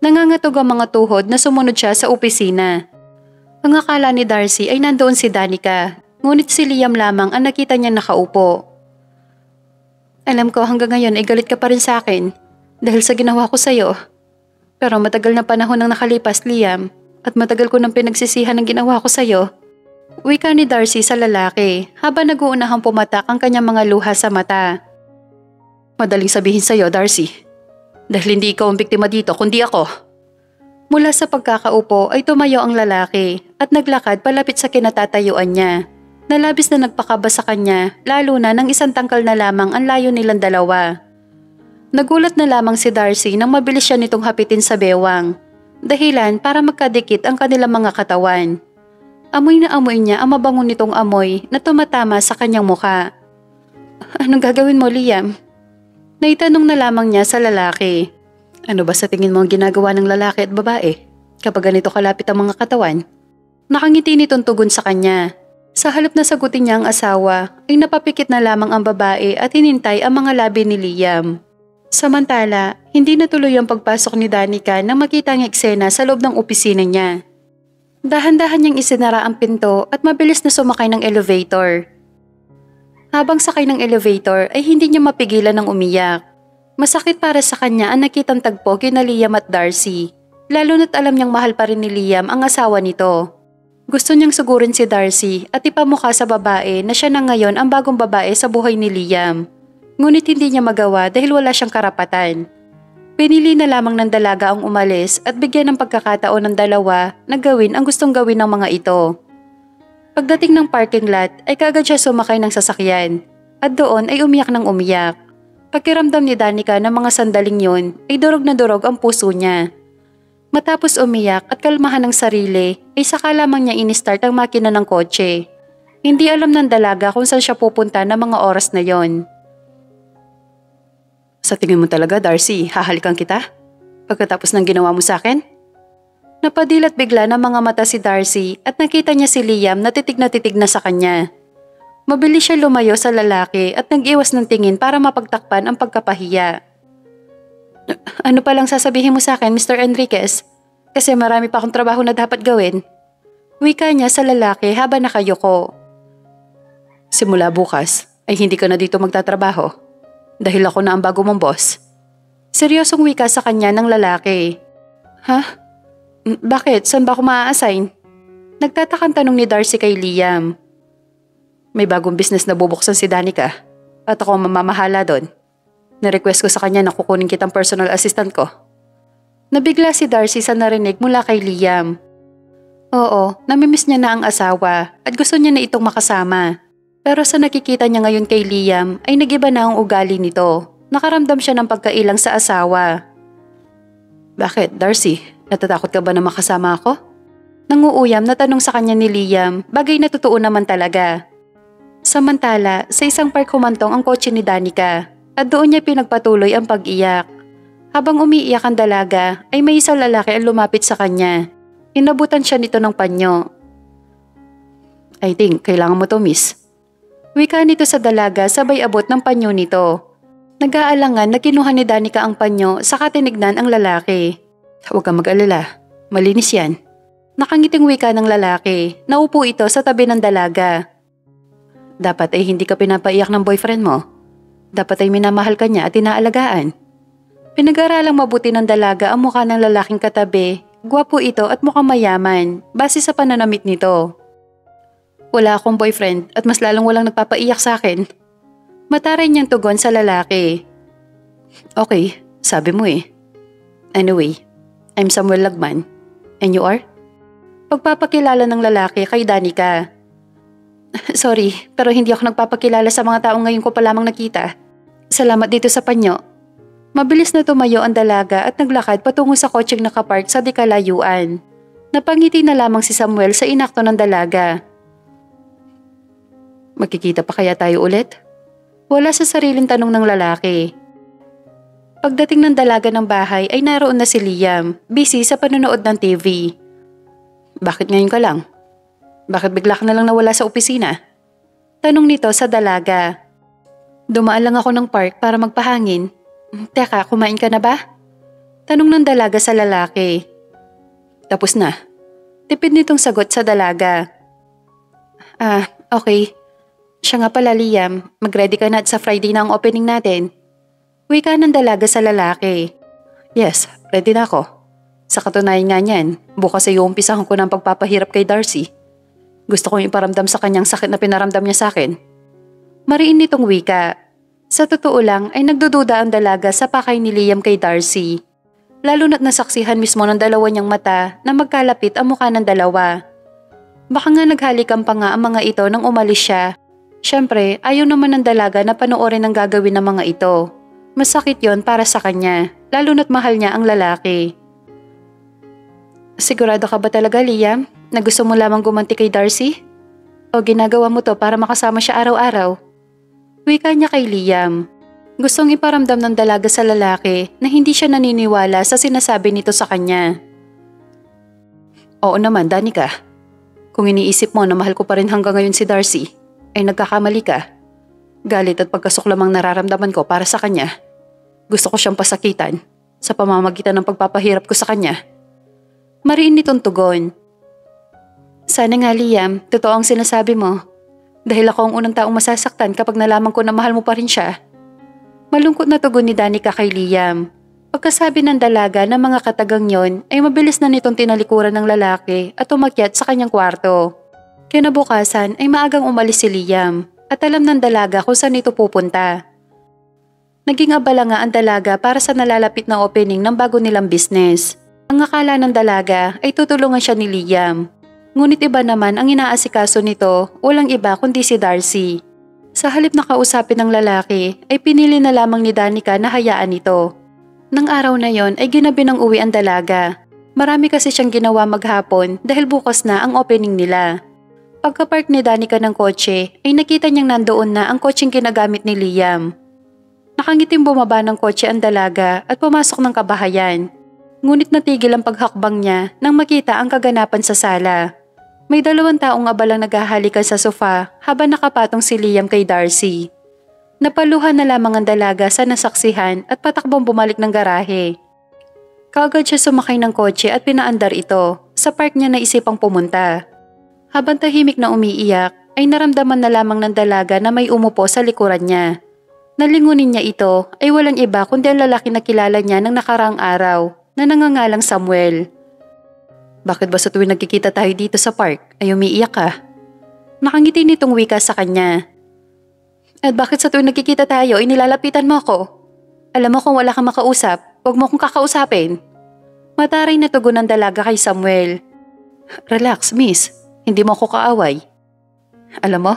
Speaker 1: Nangangatog ang mga tuhod na sumunod siya sa opisina. Ang akala ni Darcy ay nandoon si Danica, ngunit si Liam lamang ang nakita niya nakaupo. Alam ko hanggang ngayon ay galit ka pa rin sa akin dahil sa ginawa ko sa'yo. Pero matagal na panahon nang nakalipas, Liam, at matagal ko nang pinagsisihan ang ginawa ko sa'yo. Wika ni Darcy sa lalaki habang nag-uunahang pumatak ang kanyang mga luha sa mata. Madaling sabihin sa'yo, Darcy. Dahil hindi ikaw ang biktima dito kundi ako. Mula sa pagkakaupo ay tumayo ang lalaki at naglakad palapit sa kinatatayuan niya. Nalabis na nagpakaba sa kanya lalo na nang isang tangkal na lamang ang layo nilang dalawa. Nagulat na lamang si Darcy nang mabilis siya nitong hapitin sa bewang. Dahilan para magkadikit ang kanilang mga katawan. Amoy na amoy niya ang mabango nitong amoy na tumatama sa kanyang mukha. Anong gagawin mo, Liam? Naitanong na lamang niya sa lalaki. Ano ba sa tingin mo ang ginagawa ng lalaki at babae kapag ganito kalapit ang mga katawan? Nakangiti nitong tugon sa kanya. Sa halip na sagutin niya ang asawa, ay napapikit na lamang ang babae at hinintay ang mga labi ni Liam. Samantala, hindi natuloy ang pagpasok ni Danica nang makita ang eksena sa loob ng opisina niya. Dahan-dahan niyang isinara ang pinto at mabilis na sumakay ng elevator. Habang sakay ng elevator ay hindi niya mapigilan ng umiyak. Masakit para sa kanya ang nakitang tagpo kina Liam at Darcy, lalo na't alam niyang mahal pa rin ni Liam ang asawa nito. Gusto niyang sugurin si Darcy at ipamukha sa babae na siya na ngayon ang bagong babae sa buhay ni Liam. Ngunit hindi niya magawa dahil wala siyang karapatan. Pinili na lamang ng dalaga ang umalis at bigyan ng pagkakataon ng dalawa na gawin ang gustong gawin ng mga ito. Pagdating ng parking lot ay kaagad siya sumakay ng sasakyan at doon ay umiyak ng umiyak. Pakiramdam ni Danica ng mga sandaling yun ay durog na durog ang puso niya. Matapos umiyak at kalmahan ng sarili, ay saka lamang niya in-start ang makina ng kotse. Hindi alam ng dalaga kung saan siya pupunta ng mga oras na yon. Sa tingin mo talaga, Darcy, hahalikan kita? Pagkatapos ng ginawa mo sa akin? Napadilat bigla ng mga mata si Darcy at nakita niya si Liam na titig na sa kanya. Mabilis siya lumayo sa lalaki at nag-iwas ng tingin para mapagtakpan ang pagkapahiya. Ano palang sasabihin mo sa akin, Mr. Enriquez? Kasi marami pa akong trabaho na dapat gawin. Wika niya sa lalaki habang nakayuko. Simula bukas ay hindi ka na dito magtatrabaho dahil ako na ang bago mong boss. Seryosong wika sa kanya ng lalaki. Ha? Bakit? Saan ba ako maa-assign? Nagtatakang tanong ni Darcy kay Liam. May bagong business na bubuksan si Danica at ako ang mamamahala doon. Na-request ko sa kanya na kukunin kitang personal assistant ko. Nabigla si Darcy sa narinig mula kay Liam. Oo, namimiss niya na ang asawa at gusto niya na itong makasama. Pero sa nakikita niya ngayon kay Liam ay nagiba na ang ugali nito. Nakaramdam siya ng pagkailang sa asawa. Bakit, Darcy? Natatakot ka ba na makasama ako? Nanguuyam na tanong sa kanya ni Liam, bagay na totoo naman talaga. Samantala, sa isang park humantong ang kotse ni Danica at doon niya pinagpatuloy ang pag-iyak. Habang umiiyak ang dalaga, ay may isang lalaki ang lumapit sa kanya. Inabutan siya nito ng panyo. I think, kailangan mo to, miss. Wika nito sa dalaga sabay abot ng panyo nito. Nag-aalangan na kinuha ni Danica ang panyo saka tinignan ang lalaki. Huwag kang mag-alala, malinis yan. Nakangiting wika ng lalaki, naupo ito sa tabi ng dalaga. Dapat ay hindi ka pinapaiyak ng boyfriend mo. Dapat ay minamahal ka niya at inaalagaan. Pinag-aralang mabuti ng dalaga ang mukha ng lalaking katabi. Gwapo ito at mukhang mayaman, base sa pananamit nito. Wala akong boyfriend at mas lalong walang nagpapaiyak sa akin. Mataray niyang tugon sa lalaki. Okay, sabi mo eh. Anyway, I'm Samuel Lagman. And you are? Pagpapakilala ng lalaki kay Danica. Sorry, pero hindi ako nagpapakilala sa mga taong ngayon ko pa lamang nakita. Salamat dito sa panyo. Mabilis na tumayo ang dalaga at naglakad patungo sa kotseng nakapark sa di kalayuan. Napangiti na lamang si Samuel sa inakto ng dalaga. Magkikita pa kaya tayo ulit? Wala sa sariling tanong ng lalaki. Pagdating ng dalaga ng bahay ay naroon na si Liam, busy sa panonood ng TV. Bakit ngayon ka lang? Bakit bigla ka na lang nawala sa opisina? Tanong nito sa dalaga. Dumaan lang ako ng park para magpahangin. Teka, kumain ka na ba? Tanong ng dalaga sa lalaki. Tapos na. Tipid nitong sagot sa dalaga. Okay. Siya nga pala, Liam, mag-ready ka na at sa Friday na ang opening natin. Wika ng dalaga sa lalaki. Yes, ready na ako. Sa katunayan nga niyan, bukas ay uumpisahan ko ng pagpapahirap kay Darcy. Gusto kong iparamdam sa kanyang sakit na pinaramdam niya sa akin. Mariin nitong wika. Sa totoo lang ay nagdududa ang dalaga sa pakay ni Liam kay Darcy. Lalo na't nasaksihan mismo ng dalawa niyang mata na magkalapit ang mukha ng dalawa. Baka nga naghalikan pa nga ang mga ito nang umalis siya. Siyempre, ayaw naman ng dalaga na panoorin ang gagawin ng mga ito. Masakit yon para sa kanya, lalo na't mahal niya ang lalaki. Sigurado ka ba talaga, Liam, na gusto mo lamang gumanti kay Darcy? O ginagawa mo to para makasama siya araw-araw? Wika niya kay Liam. Gustong iparamdam ng dalaga sa lalaki na hindi siya naniniwala sa sinasabi nito sa kanya. Oo naman, Danica. Kung iniisip mo na mahal ko pa rin hanggang ngayon si Darcy, ay nagkakamali ka. Galit at pagkasok lamang nararamdaman ko para sa kanya. Gusto ko siyang pasakitan sa pamamagitan ng pagpapahirap ko sa kanya. Mariin nitong tugon. Sana nga, Liam, totoo ang sinasabi mo. Dahil ako ang unang taong masasaktan kapag nalaman ko na mahal mo pa rin siya. Malungkot na tugon ni Danica kay Liam. Pagkasabi ng dalaga na mga katagang yon ay mabilis na nitong tinalikuran ng lalaki at umakyat sa kanyang kwarto. Kinabukasan ay maagang umalis si Liam at alam ng dalaga kung saan ito pupunta. Naging abala nga ang dalaga para sa nalalapit na opening ng bago nilang business. Ang akala ng dalaga ay tutulungan siya ni Liam. Ngunit iba naman ang inaasikaso nito, walang iba kundi si Darcy. Sa halip na kausapin ng lalaki ay pinili na lamang ni Danica na hayaan ito. Nang araw na yon ay ginabi ng uwi ang dalaga. Marami kasi siyang ginawa maghapon dahil bukas na ang opening nila. Pagka-park ni Danica ng kotse ay nakita niyang nandoon na ang kotseng ginagamit ni Liam. Nakangitim bumaba ng kotse ang dalaga at pumasok ng kabahayan. Ngunit natigil ang paghakbang niya nang makita ang kaganapan sa sala. May 2 taong abalang naghahalikan sa sofa habang nakapatong si Liam kay Darcy. Napaluhan na lamang ang dalaga sa nasaksihan at patakbong bumalik ng garahe. Kaagad siya sumakay ng kotse at pinaandar ito. Sa park niya naisipang pumunta. Habang tahimik na umiiyak, ay naramdaman na lamang ng dalaga na may umupo sa likuran niya. Nalingunin niya ito ay walang iba kundi ang lalaki na kilala niya ng nakaraang araw na nangangalang Samuel. Bakit ba sa tuwing nagkikita tayo dito sa park ay umiiyak ka? Nakangiti nitong wika sa kanya. At bakit sa tuwing nagkikita tayo ay nilalapitan mo ako? Alam mo kung wala kang makausap, huwag mo akong kakausapin. Mataray na tugon ng dalaga kay Samuel. Relax, miss. Hindi mo ako kaaway. Alam mo,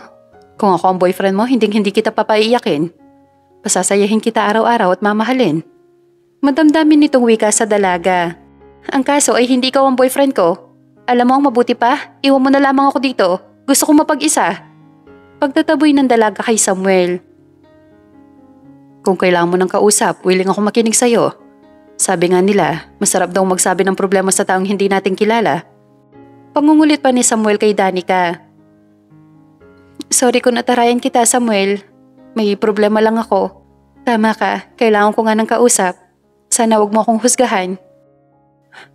Speaker 1: kung ako ang boyfriend mo, hindi kita papaiyakin. Pasasayahin kita araw-araw at mamahalin. Madamdamin nitong wika sa dalaga. Ang kaso ay hindi ikaw ang boyfriend ko. Alam mo ang mabuti pa, iwan mo na lamang ako dito. Gusto kong mapag-isa. Pagtataboy ng dalaga kay Samuel. Kung kailangan mo ng kausap, willing ako makinig sa'yo. Sabi nga nila, masarap daw magsabi ng problema sa taong hindi natin kilala. Pangungulit pa ni Samuel kay Danica. Sorry kung natarayan kita, Samuel. May problema lang ako. Tama ka, kailangan ko nga ng kausap. Sana wag mo akong husgahan.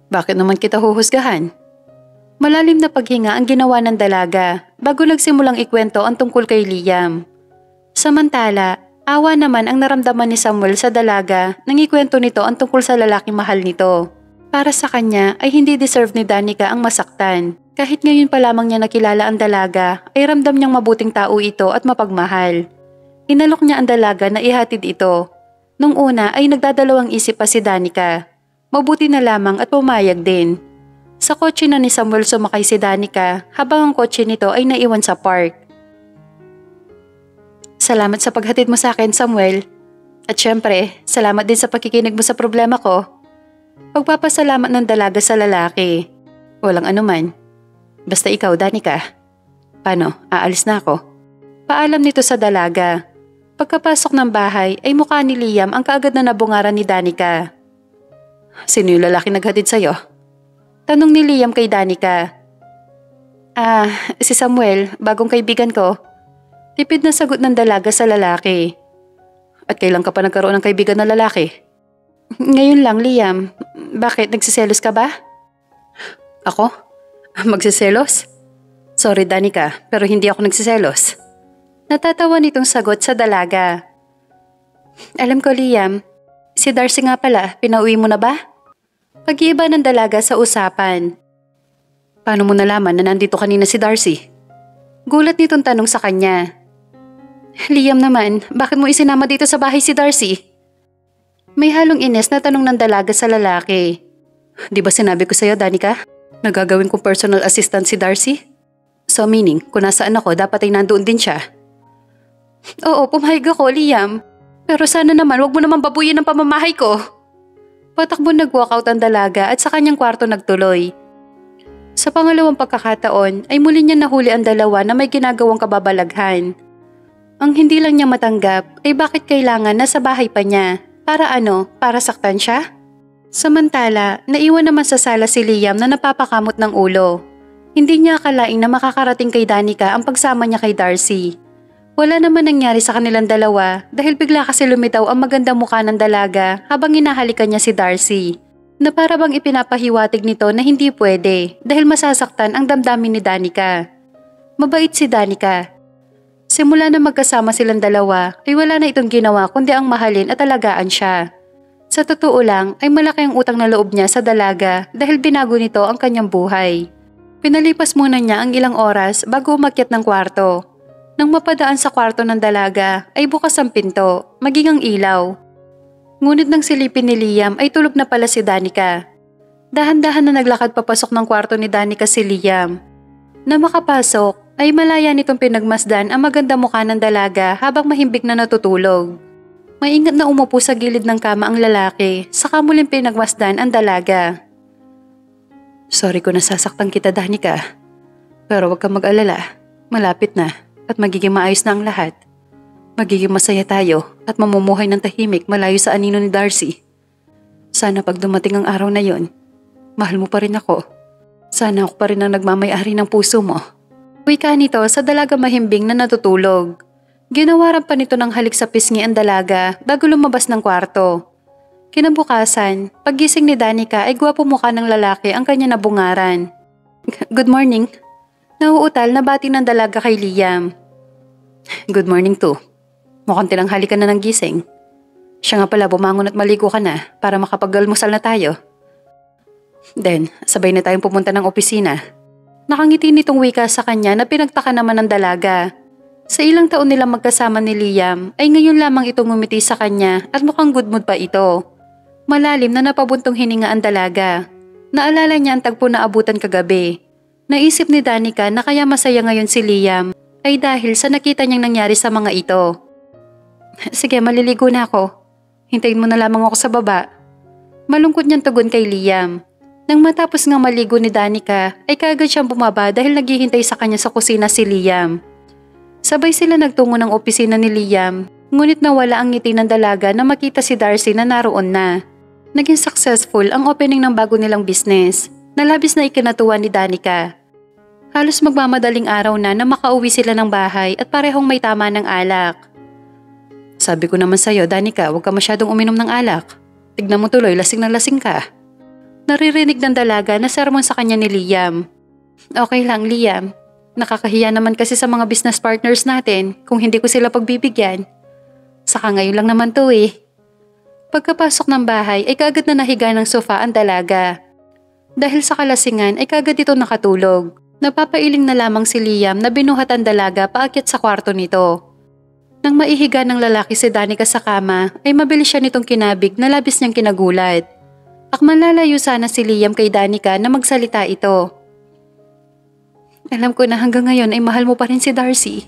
Speaker 1: Bakit naman kita huhusgahan? Malalim na paghinga ang ginawa ng dalaga bago nagsimulang ikwento ang tungkol kay Liam. Samantala, awa naman ang naramdaman ni Samuel sa dalaga nang ikwento nito ang tungkol sa lalaking mahal nito. Para sa kanya ay hindi deserve ni Danica ang masaktan. Kahit ngayon pa lamang niya nakilala ang dalaga ay ramdam niyang mabuting tao ito at mapagmahal. Inalok niya ang dalaga na ihatid ito. Nung una ay nagdadalawang isip pa si Danica. Mabuti na lamang at pumayag din. Sa kotse na ni Samuel sumakay si Danica habang ang kotse nito ay naiwan sa park. Salamat sa paghatid mo sa akin, Samuel. At syempre, salamat din sa pakikinig mo sa problema ko. Pagpapasalamat ng dalaga sa lalaki. Walang anuman. Basta ikaw, Danica. Paano? Aalis na ako. Paalam nito sa dalaga. Pagkapasok ng bahay ay mukha ni Liam ang kaagad na nabungaran ni Danica. Sino yung lalaki naghatid sa'yo? Tanong ni Liam kay Danica. Si Samuel, bagong kaibigan ko. Tipid na sagot ng dalaga sa lalaki. At kailan ka pa nagkaroon ng kaibigan na lalaki? Ngayon lang, Liam. Bakit, nagsiselos ka ba? Ako? Magsiselos? Sorry, Danica, pero hindi ako nagsiselos. Natatawa nitong sagot sa dalaga. Alam ko, Liam. Si Darcy nga pala, pinauwi mo na ba? Pag-iiba ng dalaga sa usapan. Paano mo nalaman na nandito kanina si Darcy? Gulat nitong tanong sa kanya. Liam naman, bakit mo isinama dito sa bahay si Darcy? May halong ines na tanong ng dalaga sa lalaki. Di ba sinabi ko sa'yo, Danica? Nagagawin kong personal assistant si Darcy? So meaning, kung nasaan ako, dapat ay nandoon din siya. Oo, pumayag ako, Liam. Pero sana naman, wag mo naman babuyin ang pamamahay ko. Patakbo nag-walkout ang dalaga at sa kanyang kwarto nagtuloy. Sa pangalawang pagkakataon ay muli niya nahuli ang dalawa na may ginagawang kababalaghan. Ang hindi lang niya matanggap ay bakit kailangan nasa bahay pa niya. Para ano? Para saktan siya? Samantala, naiwan naman sa sala si Liam na napapakamot ng ulo. Hindi niya akalaing na makakarating kay Danica ang pagsama niya kay Darcy. Wala naman nangyari sa kanilang dalawa dahil bigla kasi lumitaw ang magandang mukha ng dalaga habang hinahalikan niya si Darcy. Na para bang ipinapahiwatig nito na hindi pwede dahil masasaktan ang damdamin ni Danica. Mabait si Danica. Simula na magkasama silang dalawa ay wala na itong ginawa kundi ang mahalin at alagaan siya. Sa totoo lang ay malaki ang utang na loob niya sa dalaga dahil binago nito ang kanyang buhay. Pinalipas muna niya ang ilang oras bago umakyat ng kwarto. Nang mapadaan sa kwarto ng dalaga ay bukas ang pinto, maging ang ilaw. Ngunit nang silipin ni Liam ay tulog na pala si Danica. Dahan-dahan na naglakad papasok ng kwarto ni Danica si Liam. Na makapasok ay malaya nitong pinagmasdan ang maganda mukha ng dalaga habang mahimbing na natutulog. Maingat na umupo sa gilid ng kama ang lalaki, saka muling pinagmasdan ang dalaga. Sorry kung nasasaktan kita, Danica. Pero huwag kang mag-alala. Malapit na at magiging maayos na ang lahat. Magiging masaya tayo at mamumuhay ng tahimik malayo sa anino ni Darcy. Sana pag dumating ang araw na yon, mahal mo pa rin ako. Sana ako pa rin ang nagmamay-ari ng puso mo. Wika nito sa dalaga mahimbing na natutulog. Ginawaran pa nito ng halik sa pisngi ang dalaga bago lumabas ng kwarto. Kinabukasan, paggising ni Danica ay gwapo mukha ng lalaki ang kanya nabungaran. Good morning. Nauutal na bati ng dalaga kay Liam. Good morning too. Mukhang tinanghali ka na ng gising. Siya nga pala bumangon at maligo ka na para makapag-almusal na tayo. Then, sabay na tayong pumunta ng opisina. Nakangiti nitong wika sa kanya na pinagtaka naman ng dalaga. Sa ilang taon nilang magkasama ni Liam ay ngayon lamang itong ngumiti sa kanya at mukhang good mood pa ito. Malalim na napabuntong hininga ang dalaga. Naalala niya ang tagpo na abutan kagabi. Naisip ni Danica na kaya masaya ngayon si Liam ay dahil sa nakita niyang nangyari sa mga ito. Sige, maliligo na ako. Hintayin mo na lamang ako sa baba. Malungkot niyang tugon kay Liam. Nang matapos nga maligo ni Danica ay kaagad siyang bumaba dahil naghihintay sa kanya sa kusina si Liam. Sabay sila nagtungo ng opisina ni Liam, ngunit nawala ang ngiti ng dalaga na makita si Darcy na naroon na. Naging successful ang opening ng bago nilang business, na labis na ikinatuwa ni Danica. Halos magmamadaling araw na makauwi sila ng bahay at parehong may tama ng alak. Sabi ko naman sa'yo, Danica, huwag ka masyadong uminom ng alak. Tignan mo tuloy, lasing na lasing ka. Naririnig ng dalaga na sermon sa kanya ni Liam. Okay lang, Liam. Nakakahiya naman kasi sa mga business partners natin kung hindi ko sila pagbibigyan. Saka ngayon lang naman to eh. Pagkapasok ng bahay ay kaagad na nahiga ng sofa ang dalaga. Dahil sa kalasingan ay kaagad ito nakatulog. Napapailing na lamang si Liam na binuhat ang dalaga paakyat sa kwarto nito. Nang maihiga ng lalaki si Danica sa kama ay mabilis siya nitong kinabig na labis niyang kinagulat. Akman lalayo sana si Liam kay Danica na magsalita ito. Alam ko na hanggang ngayon ay mahal mo pa rin si Darcy.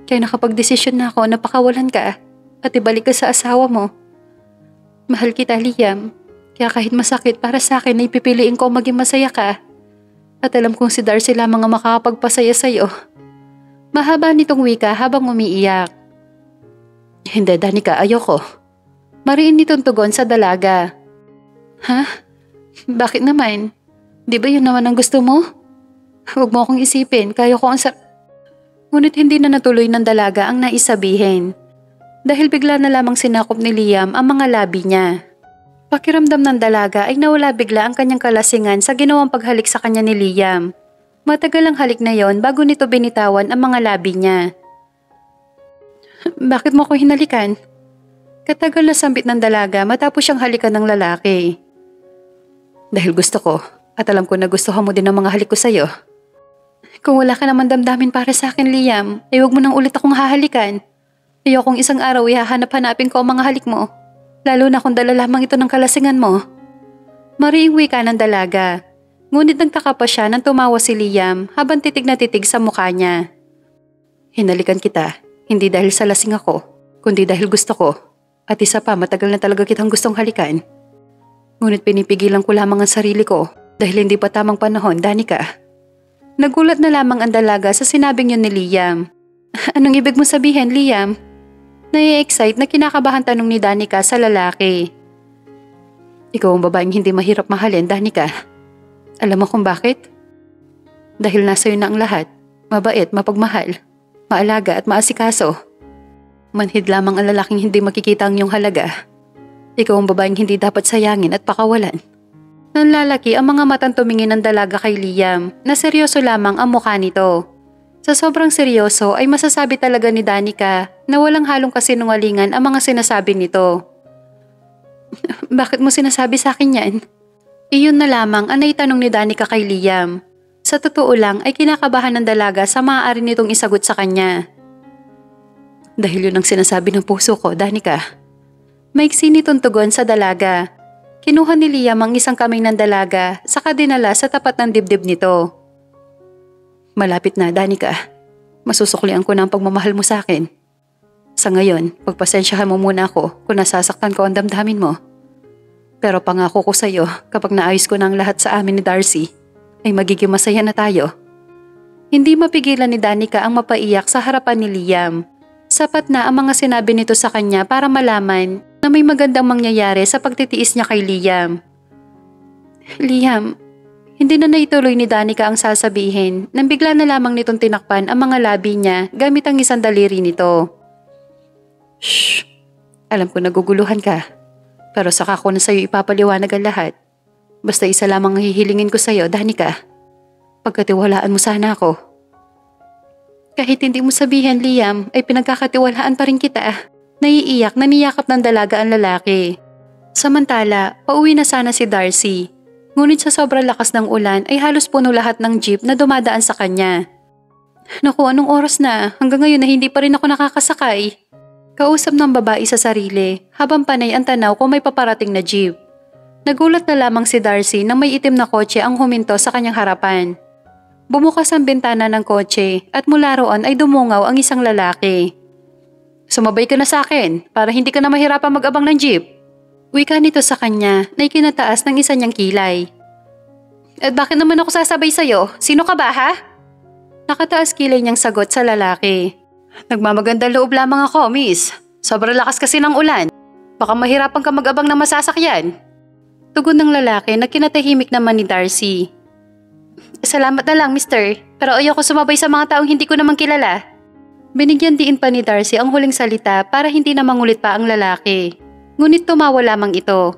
Speaker 1: Kaya nakapag-desisyon na ako na pakawalan ka at ibalik ka sa asawa mo. Mahal kita, Liam. Kaya kahit masakit para sa akin ay pipiliin ko maging masaya ka. At alam kong si Darcy lamang ang makakapagpasaya sa'yo. Mahaba nitong wika habang umiiyak. Hindi, Danica, ayoko. Mariin nitong tugon sa dalaga. Ha? Bakit naman? Di ba yun naman ang gusto mo? Huwag mo akong isipin, kaya ko ang Ngunit hindi na natuloy ng dalaga ang naisabihin. Dahil bigla na lamang sinakop ni Liam ang mga labi niya. Pakiramdam ng dalaga ay nawala bigla ang kanyang kalasingan sa ginawang paghalik sa kanya ni Liam. Matagal ang halik na yon bago nito binitawan ang mga labi niya. Bakit mo ko hinalikan? Katagal na sambit ng dalaga matapos siyang halikan ng lalaki. Dahil gusto ko at alam ko na gustuhan mo din ang mga halik ko sa'yo. Kung wala ka naman damdamin para sa akin, Liam, ay huwag mo nang ulit akong hahalikan. Ayokong isang araw ihahanap-hanapin ko ang mga halik mo. Lalo na kung dala lamang ito ng kalasingan mo. Mariing wika ng dalaga. Ngunit nagtaka pa siya nang tumawa si Liam habang titig na titig sa mukha niya. Hinalikan kita, hindi dahil sa lasing ako, kundi dahil gusto ko. At isa pa, matagal na talaga kitang gustong halikan. Ngunit pinipigilan ko lamang ang sarili ko dahil hindi pa tamang panahon, Danica. Nagulat na lamang ang dalaga sa sinabing yun ni Liam. Anong ibig mo sabihin, Liam? Nai-excite na kinakabahan tanong ni Danica sa lalaki. Ikaw ang babaeng hindi mahirap mahalin, Danica. Alam mo kung bakit? Dahil nasa iyo na ang lahat. Mabait, mapagmahal, maalaga at maasikaso. Manhid lamang ang lalaking hindi makikita ang iyong halaga. Ikaw ang babaeng hindi dapat sayangin at pakawalan. Nanlalaki ang mga matang tumingin ng dalaga kay Liam na seryoso lamang ang mukha nito. Sa sobrang seryoso ay masasabi talaga ni Danica na walang halong kasinungalingan ang mga sinasabi nito. Bakit mo sinasabi sa akin yan? Iyon na lamang ang naitanong ni Danica kay Liam. Sa totoo lang ay kinakabahan ng dalaga sa maaari nitong isagot sa kanya. Dahil yun ang sinasabi ng puso ko, Danica. Maiksi nitong tugon sa dalaga. Kinuha ni Liam ang isang kamay ng dalaga saka dinala sa tapat ng dibdib nito. Malapit na, Danica. Masusuklian ko na ang pagmamahal mo sa akin. Sa ngayon, pagpasensyahan mo muna ako kung nasasaktan ko ang damdamin mo. Pero pangako ko sa iyo kapag naayos ko na ang lahat sa amin ni Darcy, ay magiging masaya na tayo. Hindi mapigilan ni Danica ang mapaiyak sa harapan ni Liam. Sapat na ang mga sinabi nito sa kanya para malaman na may magandang mangyayari sa pagtitiis niya kay Liam. Liam, hindi na naituloy ni Danica ang sasabihin nang bigla na lamang nitong tinakpan ang mga labi niya gamit ang isang daliri nito. Shh! Alam ko naguguluhan ka, pero saka ko na sa'yo ipapaliwanag ang lahat. Basta isa lamang ang hihilingin ko sa'yo, Danica. Pagkatiwalaan mo sana ako. Kahit hindi mo sabihin, Liam, ay pinagkakatiwalaan pa rin kita. Naiiyak na niyakap ng dalaga ang lalaki. Samantala, pauwi na sana si Darcy. Ngunit sa sobrang lakas ng ulan ay halos puno lahat ng jeep na dumadaan sa kanya. Naku, anong oras na? Hanggang ngayon na hindi pa rin ako nakakasakay. Kausap ng babae sa sarili habang panay ang tanaw kung may paparating na jeep. Nagulat na lamang si Darcy nang may itim na kotse ang huminto sa kanyang harapan. Bumukas ang bintana ng kotse at mula roon ay dumungaw ang isang lalaki. Sumabay ka na sa akin para hindi ka na mahirapan mag-abang ng jeep. Wika nito sa kanya na ikinataas ng isa niyang kilay. At bakit naman ako sasabay sa'yo? Sino ka ba ha? Nakataas kilay niyang sagot sa lalaki. Nagmamagandang loob lamang ako, miss. Sobrang lakas kasi ng ulan. Baka mahirapan ka mag-abang ng masasakyan. Tugon ng lalaki na kinatahimik naman ni Darcy. Salamat na lang, mister. Pero ayoko sumabay sa mga taong hindi ko naman kilala. Binigyan diin pa ni Darcy ang huling salita para hindi na mangulit pa ang lalaki. Ngunit tumawa lamang ito.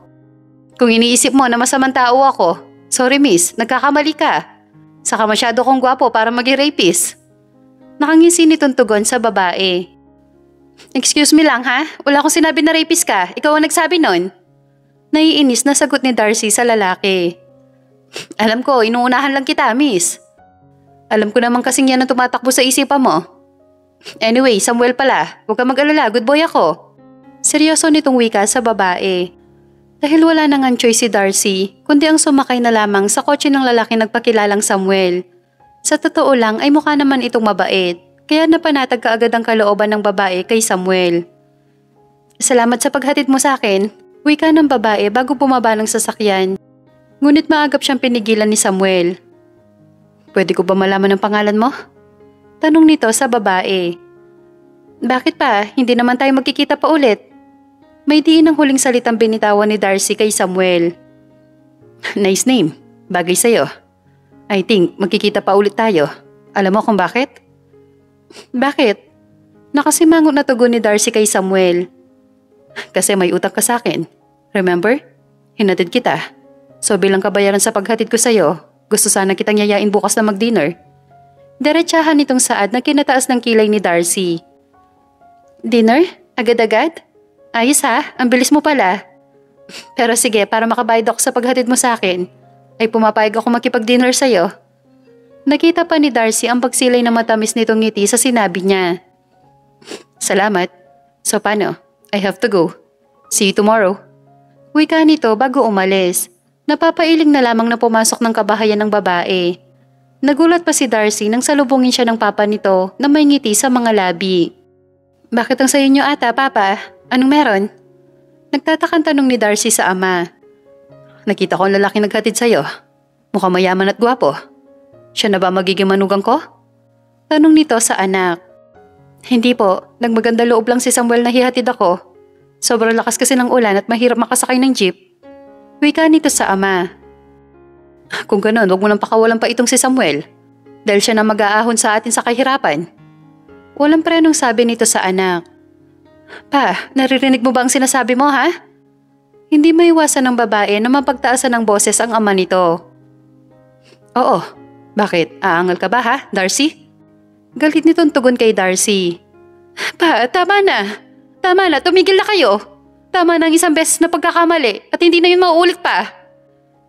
Speaker 1: Kung iniisip mo na masamang tao ako, sorry miss, nagkakamali ka. Saka masyado kong gwapo para maging rapist. Nakangisi nitong tugon sa babae. Excuse me lang ha, wala akong sinabi na rapist ka, ikaw ang nagsabi nun. Naiinis na sagot ni Darcy sa lalaki. Alam ko, inuunahan lang kita, miss. Alam ko naman kasing yan ang tumatakbo sa isipan mo. Anyway, Samuel pala, huwag ka mag-alala, good boy ako. Seryoso nitong wika sa babae. Dahil wala nang ang choice si Darcy, kundi ang sumakay na lamang sa kotse ng lalaki nagpakilalang Samuel. Sa totoo lang ay mukha naman itong mabait, kaya napanatag kaagad ang kalooban ng babae kay Samuel. Salamat sa paghatid mo sa akin, wika ng babae bago bumaba ng sasakyan. Ngunit maagap siyang pinigilan ni Samuel. Pwede ko ba malaman ang pangalan mo? Tanong nito sa babae. Bakit pa? Hindi naman tayo magkikita pa ulit. May diin ang huling salitang binitawan ni Darcy kay Samuel. Nice name. Bagay sa'yo. I think magkikita pa ulit tayo. Alam mo kung bakit? Bakit? Nakasimangot na tugon ni Darcy kay Samuel. Kasi may utang ka sa akin. Remember? Hinatid kita. So bilang kabayaran sa paghatid ko sa'yo, gusto sana kitang yayain bukas na mag-dinner. Diretsahan itong saad na kinataas ng kilay ni Darcy. Dinner? Agad-agad? Ayos ha, ang bilis mo pala. Pero sige, para makabayad ako sa paghatid mo sa akin, ay pumapayag ako makipag-dinner sa'yo. Nakita pa ni Darcy ang pagsilay na matamis nitong ngiti sa sinabi niya. Salamat. So paano? I have to go. See you tomorrow. Wika nito bago umalis. Napapailing na lamang na pumasok ng kabahayan ng babae. Nagulat pa si Darcy nang salubungin siya ng papa nito na may ngiti sa mga labi. Bakit ang sayo niyo ata, papa? Anong meron? Nagtatakang tanong ni Darcy sa ama. Nakita ko ang lalaki naghatid sa'yo. Mukhang mayaman at gwapo. Siya na ba magiging manugang ko? Tanong nito sa anak. Hindi po, nagmaganda loob lang si Samuel na hihatid ako. Sobrang lakas kasi ng ulan at mahirap makasakay ng jeep. Wika nito sa ama. Kung gano'n, huwag mo nang pakawalan pa itong si Samuel. Dahil siya na mag-aahon sa atin sa kahirapan. Walang prenong sabi nito sa anak. Pa, naririnig mo ba ang sinasabi mo ha? Hindi maiwasan ng babae na mapagtaasan ng boses ang ama nito. Oo, bakit? Aangal ka ba ha, Darcy? Galit nitong tugon kay Darcy. Pa, tama na. Tama na, tumigil na kayo. Tama na ang isang beses na pagkakamali at hindi na yun mauulit pa.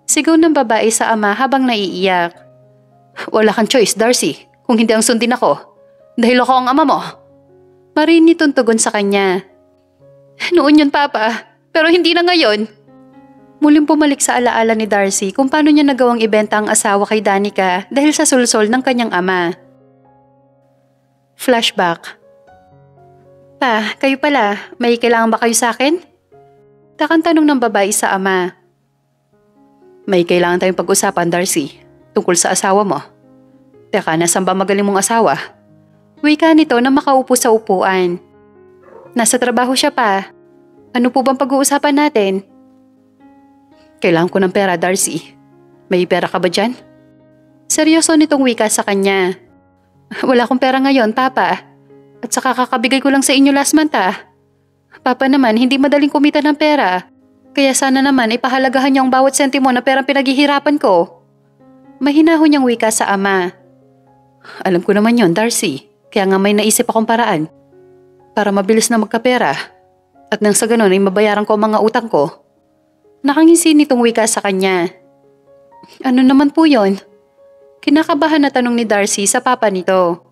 Speaker 1: Sigaw ng babae sa ama habang naiiyak. Wala kang choice, Darcy, kung hindi ang sundin ako. Dahil ako ang ama mo. Marinig nitong tugon sa kanya. Noon yun, Papa, pero hindi na ngayon. Muling bumalik sa alaala ni Darcy kung paano niya nagawang ibenta ang asawa kay Danica dahil sa sulsol ng kanyang ama. Flashback. Pa, kayo pala, may kailangan ba kayo sa akin? Takang tanong ng babae sa ama. May kailangan tayong pag-usapan, Darcy. Tungkol sa asawa mo. Teka, nasan ba magaling mong asawa? Wika nito na makaupo sa upuan. Nasa trabaho siya pa. Ano po bang pag-uusapan natin? Kailangan ko ng pera, Darcy. May pera ka ba dyan? Seryoso nitong wika sa kanya. Wala akong pera ngayon, Papa. At saka kakabigay ko lang sa inyo last month Papa naman, hindi madaling kumita ng pera. Kaya sana naman ipahalagahan niyo ang bawat sentimo na perang pinaghihirapan ko. Mahinahon niyang wika sa ama. Alam ko naman yon, Darcy. Kaya nga may naisip akong paraan. Para mabilis na magkapera. At nang sa ganun ay mabayaran ko ang mga utang ko. Nakangisi nitong wika sa kanya. Ano naman po yon? Kinakabahan na tanong ni Darcy sa papa nito.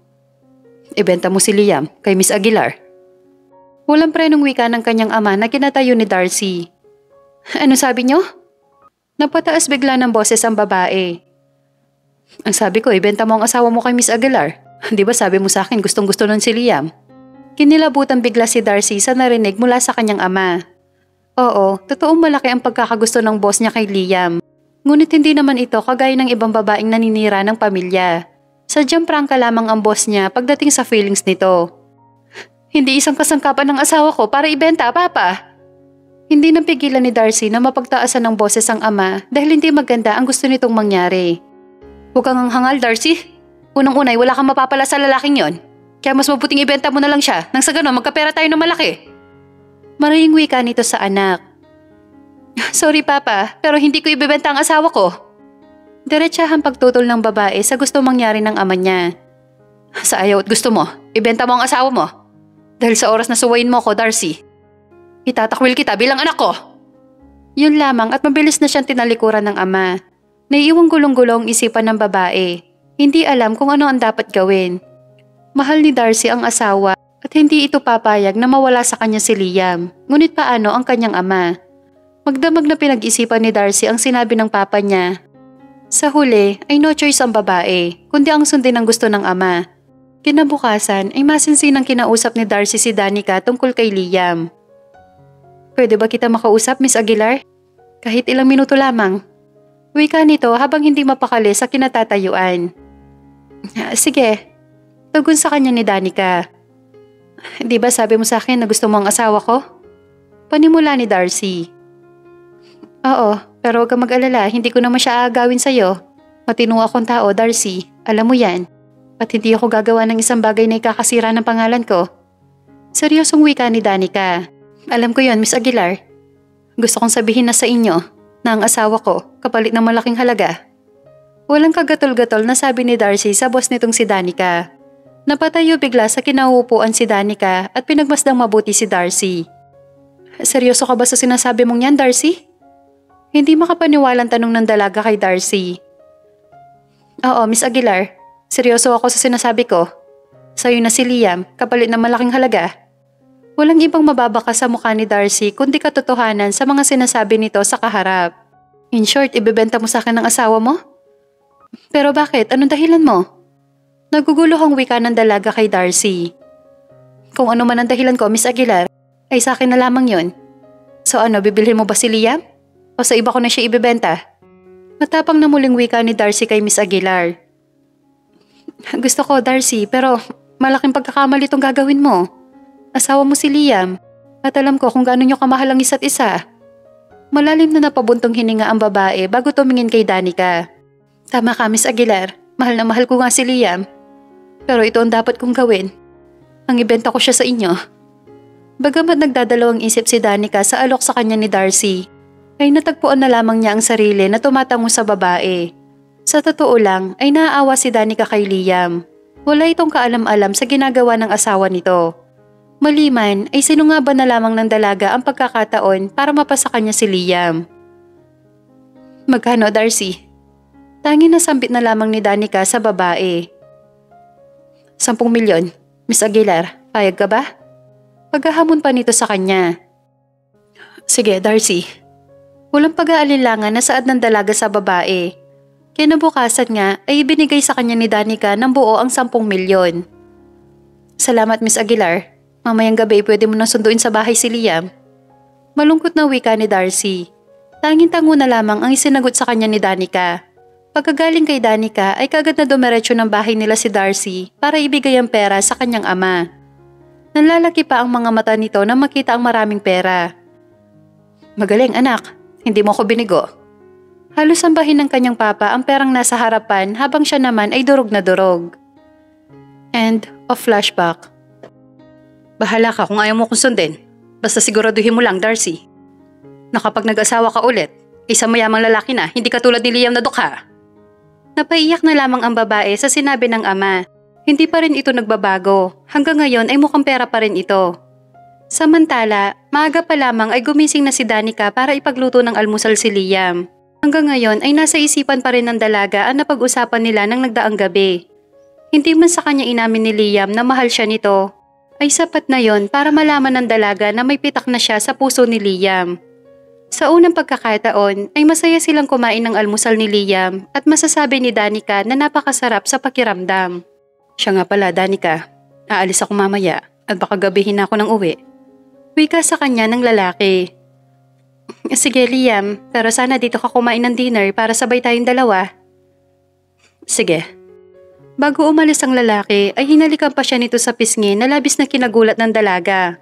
Speaker 1: Ibenta mo si Liam kay Miss Aguilar. Walang prenong wika ng kanyang ama na kinatayo ni Darcy. Ano sabi niyo? Napataas bigla ng boses ang babae. Ang sabi ko, ibenta mo ang asawa mo kay Miss Aguilar. Di ba sabi mo sa akin gustong-gusto nun si Liam? Kinilabutan bigla si Darcy sa narinig mula sa kanyang ama. Oo, totoong malaki ang pagkakagusto ng boss niya kay Liam. Ngunit hindi naman ito kagaya ng ibang babaeng naninira ng pamilya. Sadyang prangka lamang ang boss niya pagdating sa feelings nito. Hindi isang kasangkapan ng asawa ko para ibenta, Papa. Hindi napigilan ni Darcy na mapagtaasan ng boses ang ama dahil hindi maganda ang gusto nitong mangyari. Huwag kang hangal, Darcy. Unang-unay, wala kang mapapala sa lalaking yon. Kaya mas mabuting ibenta mo na lang siya nang sa ganon magkapera tayo ng malaki. Maraming wika nito sa anak. Sorry, Papa, pero hindi ko ibebenta ang asawa ko. Diretsahang pagtutol ng babae sa gusto mangyari ng ama niya. Sa ayaw at gusto mo, ibenta mo ang asawa mo. Dahil sa oras na suwayin mo ko, Darcy. Itatakwil kita bilang anak ko. Yun lamang at mabilis na siyang tinalikuran ng ama. Naiiwang gulong-gulong isipan ng babae. Hindi alam kung ano ang dapat gawin. Mahal ni Darcy ang asawa at hindi ito papayag na mawala sa kanya si Liam. Ngunit paano ang kanyang ama? Magdamag na pinag-isipan ni Darcy ang sinabi ng papa niya. Sa huli ay no choice ang babae, kundi ang sundin ang gusto ng ama. Kinabukasan ay masinsinang kinausap ni Darcy si Danica tungkol kay Liam. Pwede ba kita makausap, Miss Aguilar? Kahit ilang minuto lamang. Wika nito habang hindi mapakali sa kinatatayuan. Sige. Tugon sa kanya ni Danica. Di ba sabi mo sa akin na gusto mo ang asawa ko? Panimula ni Darcy. Oo, pero huwag kang mag-alala, hindi ko naman siya aagawin sa'yo. Matino akong tao, Darcy. Alam mo yan. At hindi ako gagawa ng isang bagay na ikakasira ng pangalan ko. Seryosong wika ni Danica. Alam ko yon, Miss Aguilar. Gusto kong sabihin na sa inyo na ang asawa ko kapalit ng malaking halaga. Walang kagatol-gatol na sabi ni Darcy sa boss nitong si Danica. Napatayo bigla sa kinauupuan si Danica at pinagmasdang mabuti si Darcy. Seryoso ka ba sa sinasabi mong yan, Darcy? Hindi makapaniwalang tanong ng dalaga kay Darcy. Oo, Miss Aguilar. Seryoso ako sa sinasabi ko. Sa'yo na si Liam kapalit ng malaking halaga. Walang ibang mababaka sa mukha ni Darcy kundi katotohanan sa mga sinasabi nito sa kaharap. In short, ibebenta mo sa akin ang asawa mo? Pero bakit? Anong dahilan mo? Nagugulo ang wika ng dalaga kay Darcy. Kung ano man ang dahilan ko, Miss Aguilar, ay sa akin na lamang yon. So ano, bibilhin mo ba si Liam? O sa iba ko na siya ibebenta? Matapang na muling wika ni Darcy kay Miss Aguilar. Gusto ko, Darcy, pero malaking pagkakamali itong gagawin mo. Asawa mo si Liam at alam ko kung gaano niyo kamahal ang isa't isa. Malalim na napabuntong hininga ang babae bago tumingin kay Danica. Tama ka, Miss Aguilar. Mahal na mahal ko nga si Liam. Pero ito ang dapat kong gawin. Ang ibenta ko siya sa inyo. Bagamat nagdadalawang isip si Danica sa alok sa kanya ni Darcy, ay natagpuan na lamang niya ang sarili na tumatango sa babae. Sa totoo lang ay naaawa si Danica kay Liam. Wala itong kaalam-alam sa ginagawa ng asawa nito. Maliman ay sinungaban na lamang ng dalaga ang pagkakataon para mapasa kanya si Liam. Magkano, Darcy? Tangi na sambit na lamang ni Danica sa babae. 10 milyon. Miss Aguilar, payag ka ba? Paghahamon pa nito sa kanya. Sige, Darcy. Walang pag-aalinlangan na saad ng dalaga sa babae. Kinabukasan nga ay ibinigay sa kanya ni Danica ng buo ang 10 milyon. Salamat, Miss Aguilar. Mamayang gabi pwede mo nang sunduin sa bahay si Liam. Malungkot na wika ni Darcy. Tanging-tango na lamang ang isinagot sa kanya ni Danica. Pagkagaling kay Danica ay kagad na dumiretso ng bahay nila si Darcy para ibigay ang pera sa kanyang ama. Nanlalaki pa ang mga mata nito na makita ang maraming pera. Magaling anak, hindi mo ko binigo. Halos sambahin ng kanyang papa ang perang nasa harapan habang siya naman ay durog na durog. End of flashback. Bahala ka kung ayaw mo kong sundin. Basta siguraduhin mo lang, Darcy, na kapag nag-asawa ka ulit, isang mayamang lalaki na, hindi katulad ni Liam na dukha. Napaiyak na lamang ang babae sa sinabi ng ama. Hindi pa rin ito nagbabago. Hanggang ngayon ay mukhang pera pa rin ito. Samantala, maaga pa lamang ay gumising na si Danica para ipagluto ng almusal si Liam. Hanggang ngayon ay nasa isipan pa rin ng dalaga ang napag-usapan nila ng nagdaang gabi. Hindi man sa kanya inamin ni Liam na mahal siya nito, ay sapat na yon para malaman ng dalaga na may pitak na siya sa puso ni Liam. Sa unang pagkakataon ay masaya silang kumain ng almusal ni Liam at masasabi ni Danica na napakasarap sa pakiramdam. Siya nga pala, Danica, aalis ako mamaya at baka gabihin ako ng uwi. Wika sa kanya ng lalaki. Sige Liam, pero sana dito ka kumain ng dinner para sabay tayong dalawa. Sige. Bago umalis ang lalaki ay hinalikan pa siya nito sa pisngi na labis na kinagulat ng dalaga.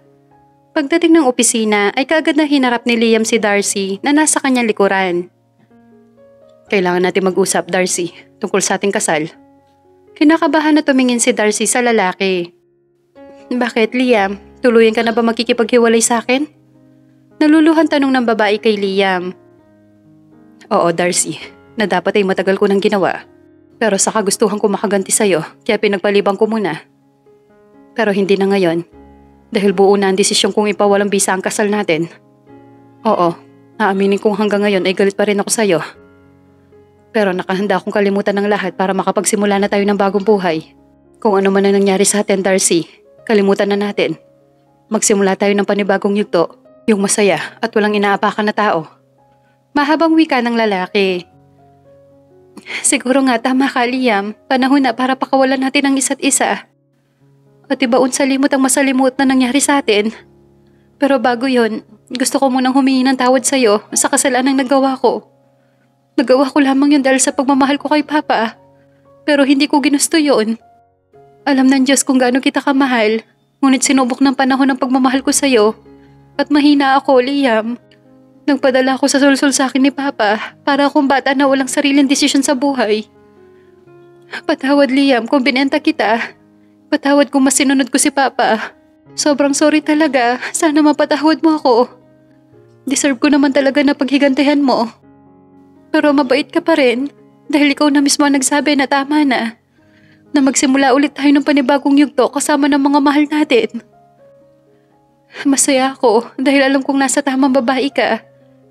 Speaker 1: Pagdating ng opisina ay kaagad na hinarap ni Liam si Darcy na nasa kanyang likuran. Kailangan natin mag-usap, Darcy, tungkol sa ating kasal. Kinakabahan na tumingin si Darcy sa lalaki. Bakit, Liam? Tuluyan ka na ba magkikipaghiwalay sa akin? Naluluhan tanong ng babae kay Liam. Oo, Darcy, na dapat ay matagal ko nang ginawa. Pero sa kagustuhan ko makaganti sa'yo, kaya pinagpalibang ko muna. Pero hindi na ngayon, dahil buo na ang desisyon kong ipawalang bisa ang kasal natin. Oo, aaminin kong hanggang ngayon ay galit pa rin ako sa'yo. Pero nakahanda akong kalimutan ng lahat para makapagsimula na tayo ng bagong buhay. Kung ano man ang nangyari sa atin, Darcy, kalimutan na natin. Magsimula tayo ng panibagong yugto, yung masaya at walang inaapakan na tao. Mahabang wika ng lalaki. Siguro nga tama ka, Liam. Panahon na para pakawalan natin ang isa't isa. At ibaon sa limot ang masalimot na nangyari sa atin. Pero bago yon, gusto ko munang humingi ng tawad sa'yo sa kasalanang nagawa ko. Nagawa ko lamang yun dahil sa pagmamahal ko kay Papa. Pero hindi ko ginusto yon. Alam ng Diyos kung gaano kita kamahal. Ngunit sinubok ng panahon ng pagmamahal ko sa'yo. At mahina ako, Liam. Nagpadala ako sa sulsul sa akin ni Papa para akong bata na walang sariling desisyon sa buhay. Patawad, Liam, kung binenta kita. Patawad kung mas sinunod ko si Papa. Sobrang sorry talaga. Sana mapatawad mo ako. Deserve ko naman talaga na paghigantihan mo. Pero mabait ka pa rin dahil ikaw na mismo ang nagsabi na tama na. Na magsimula ulit tayo ng panibagong yugto kasama ng mga mahal natin. Masaya ako dahil alam kong nasa tamang babae ka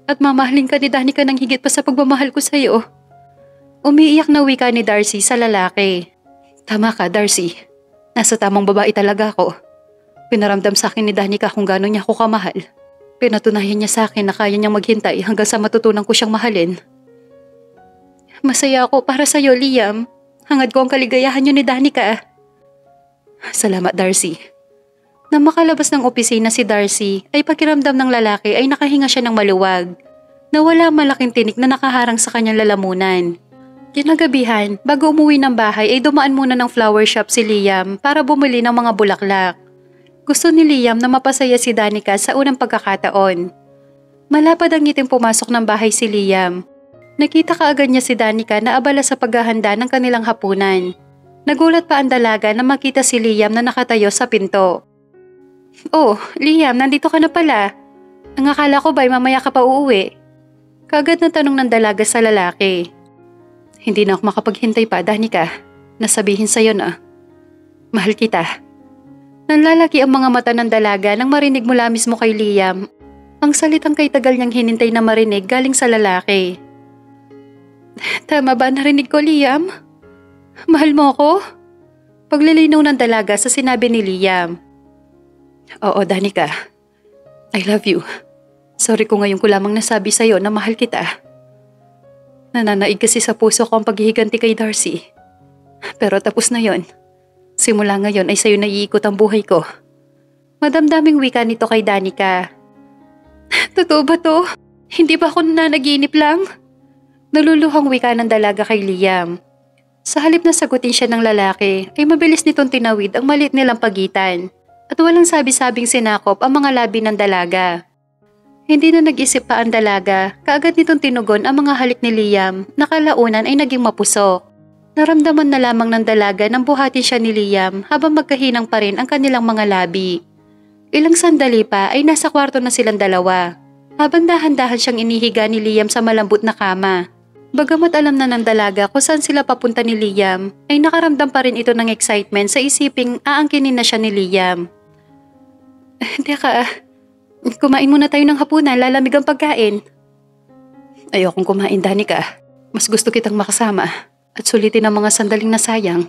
Speaker 1: at mamahalin ka ni Danica ng higit pa sa pagmamahal ko sa'yo. Umiiyak na wika ni Darcy sa lalaki. Tama ka, Darcy. Nasa tamang babae talaga ako. Pinaramdam sa akin ni Danica kung gaano niya ako kamahal. Pinatunayan niya sa akin na kaya niyang maghintay hanggang sa matutunan ko siyang mahalin. Masaya ako para sa'yo, Liam. Hangad ko ang kaligayahan niyo ni Danica. Salamat, Darcy. Nang makalabas ng opisina si Darcy, ay pakiramdam ng lalaki ay nakahinga siya ng maluwag, na wala malaking tinik na nakaharang sa kanyang lalamunan. Kinagabihan, bago umuwi ng bahay ay dumaan muna ng flower shop si Liam para bumili ng mga bulaklak. Gusto ni Liam na mapasaya si Danica sa unang pagkakataon. Malapad ang ngiting pumasok ng bahay si Liam. Nakita kaagad niya si Danica na abala sa paghahanda ng kanilang hapunan. Nagulat pa ang dalaga na makita si Liam na nakatayo sa pinto. Oh, Liam, nandito ka na pala. Ang akala ko ba'y mamaya ka pa uuwi? Kaagad na tanong ng dalaga sa lalaki. Hindi na ako makapaghintay pa, Danica. Nasabihin sa'yo na. Mahal kita. Nanlalaki ang mga mata ng dalaga nang marinig mula mismo kay Liam ang salitang kay tagal niyang hinintay na marinig galing sa lalaki. Tama ba narinig ko, Liam? Mahal mo ako? Paglilinaw ng dalaga sa sinabi ni Liam. Oo, Danica. I love you. Sorry kung ngayon ko lamang nasabi sa'yo na mahal kita. Nananaig kasi sa puso ko ang paghihiganti kay Darcy. Pero tapos na yon. Simula ngayon ay sa'yo na iikot ang buhay ko. Madamdaming wika nito kay Danica. Totoo ba to? Hindi ba ako nananaginip lang? Naluluhang wika ng dalaga kay Liam. Sa halip na sagutin siya ng lalaki, ay mabilis nitong tinawid ang maliit nilang pagitan at walang sabi-sabing sinakop ang mga labi ng dalaga. Hindi na nag-isip pa ang dalaga, kaagad nitong tinugon ang mga halik ni Liam na kalaunan ay naging mapusok. Naramdaman na lamang ng dalaga nang buhatin siya ni Liam habang magkahinang pa rin ang kanilang mga labi. Ilang sandali pa ay nasa kwarto na silang dalawa, habang dahan-dahan siyang inihiga ni Liam sa malambot na kama. Bagamat alam na ng dalaga kung saan sila papunta ni Liam, ay nakaramdam pa rin ito ng excitement sa isiping aangkinin na siya ni Liam. Teka, kumain muna tayo ng hapunan, lalamig ang pagkain. Ayokong kumain, Danica. Mas gusto kitang makasama at sulitin ang mga sandaling nasayang.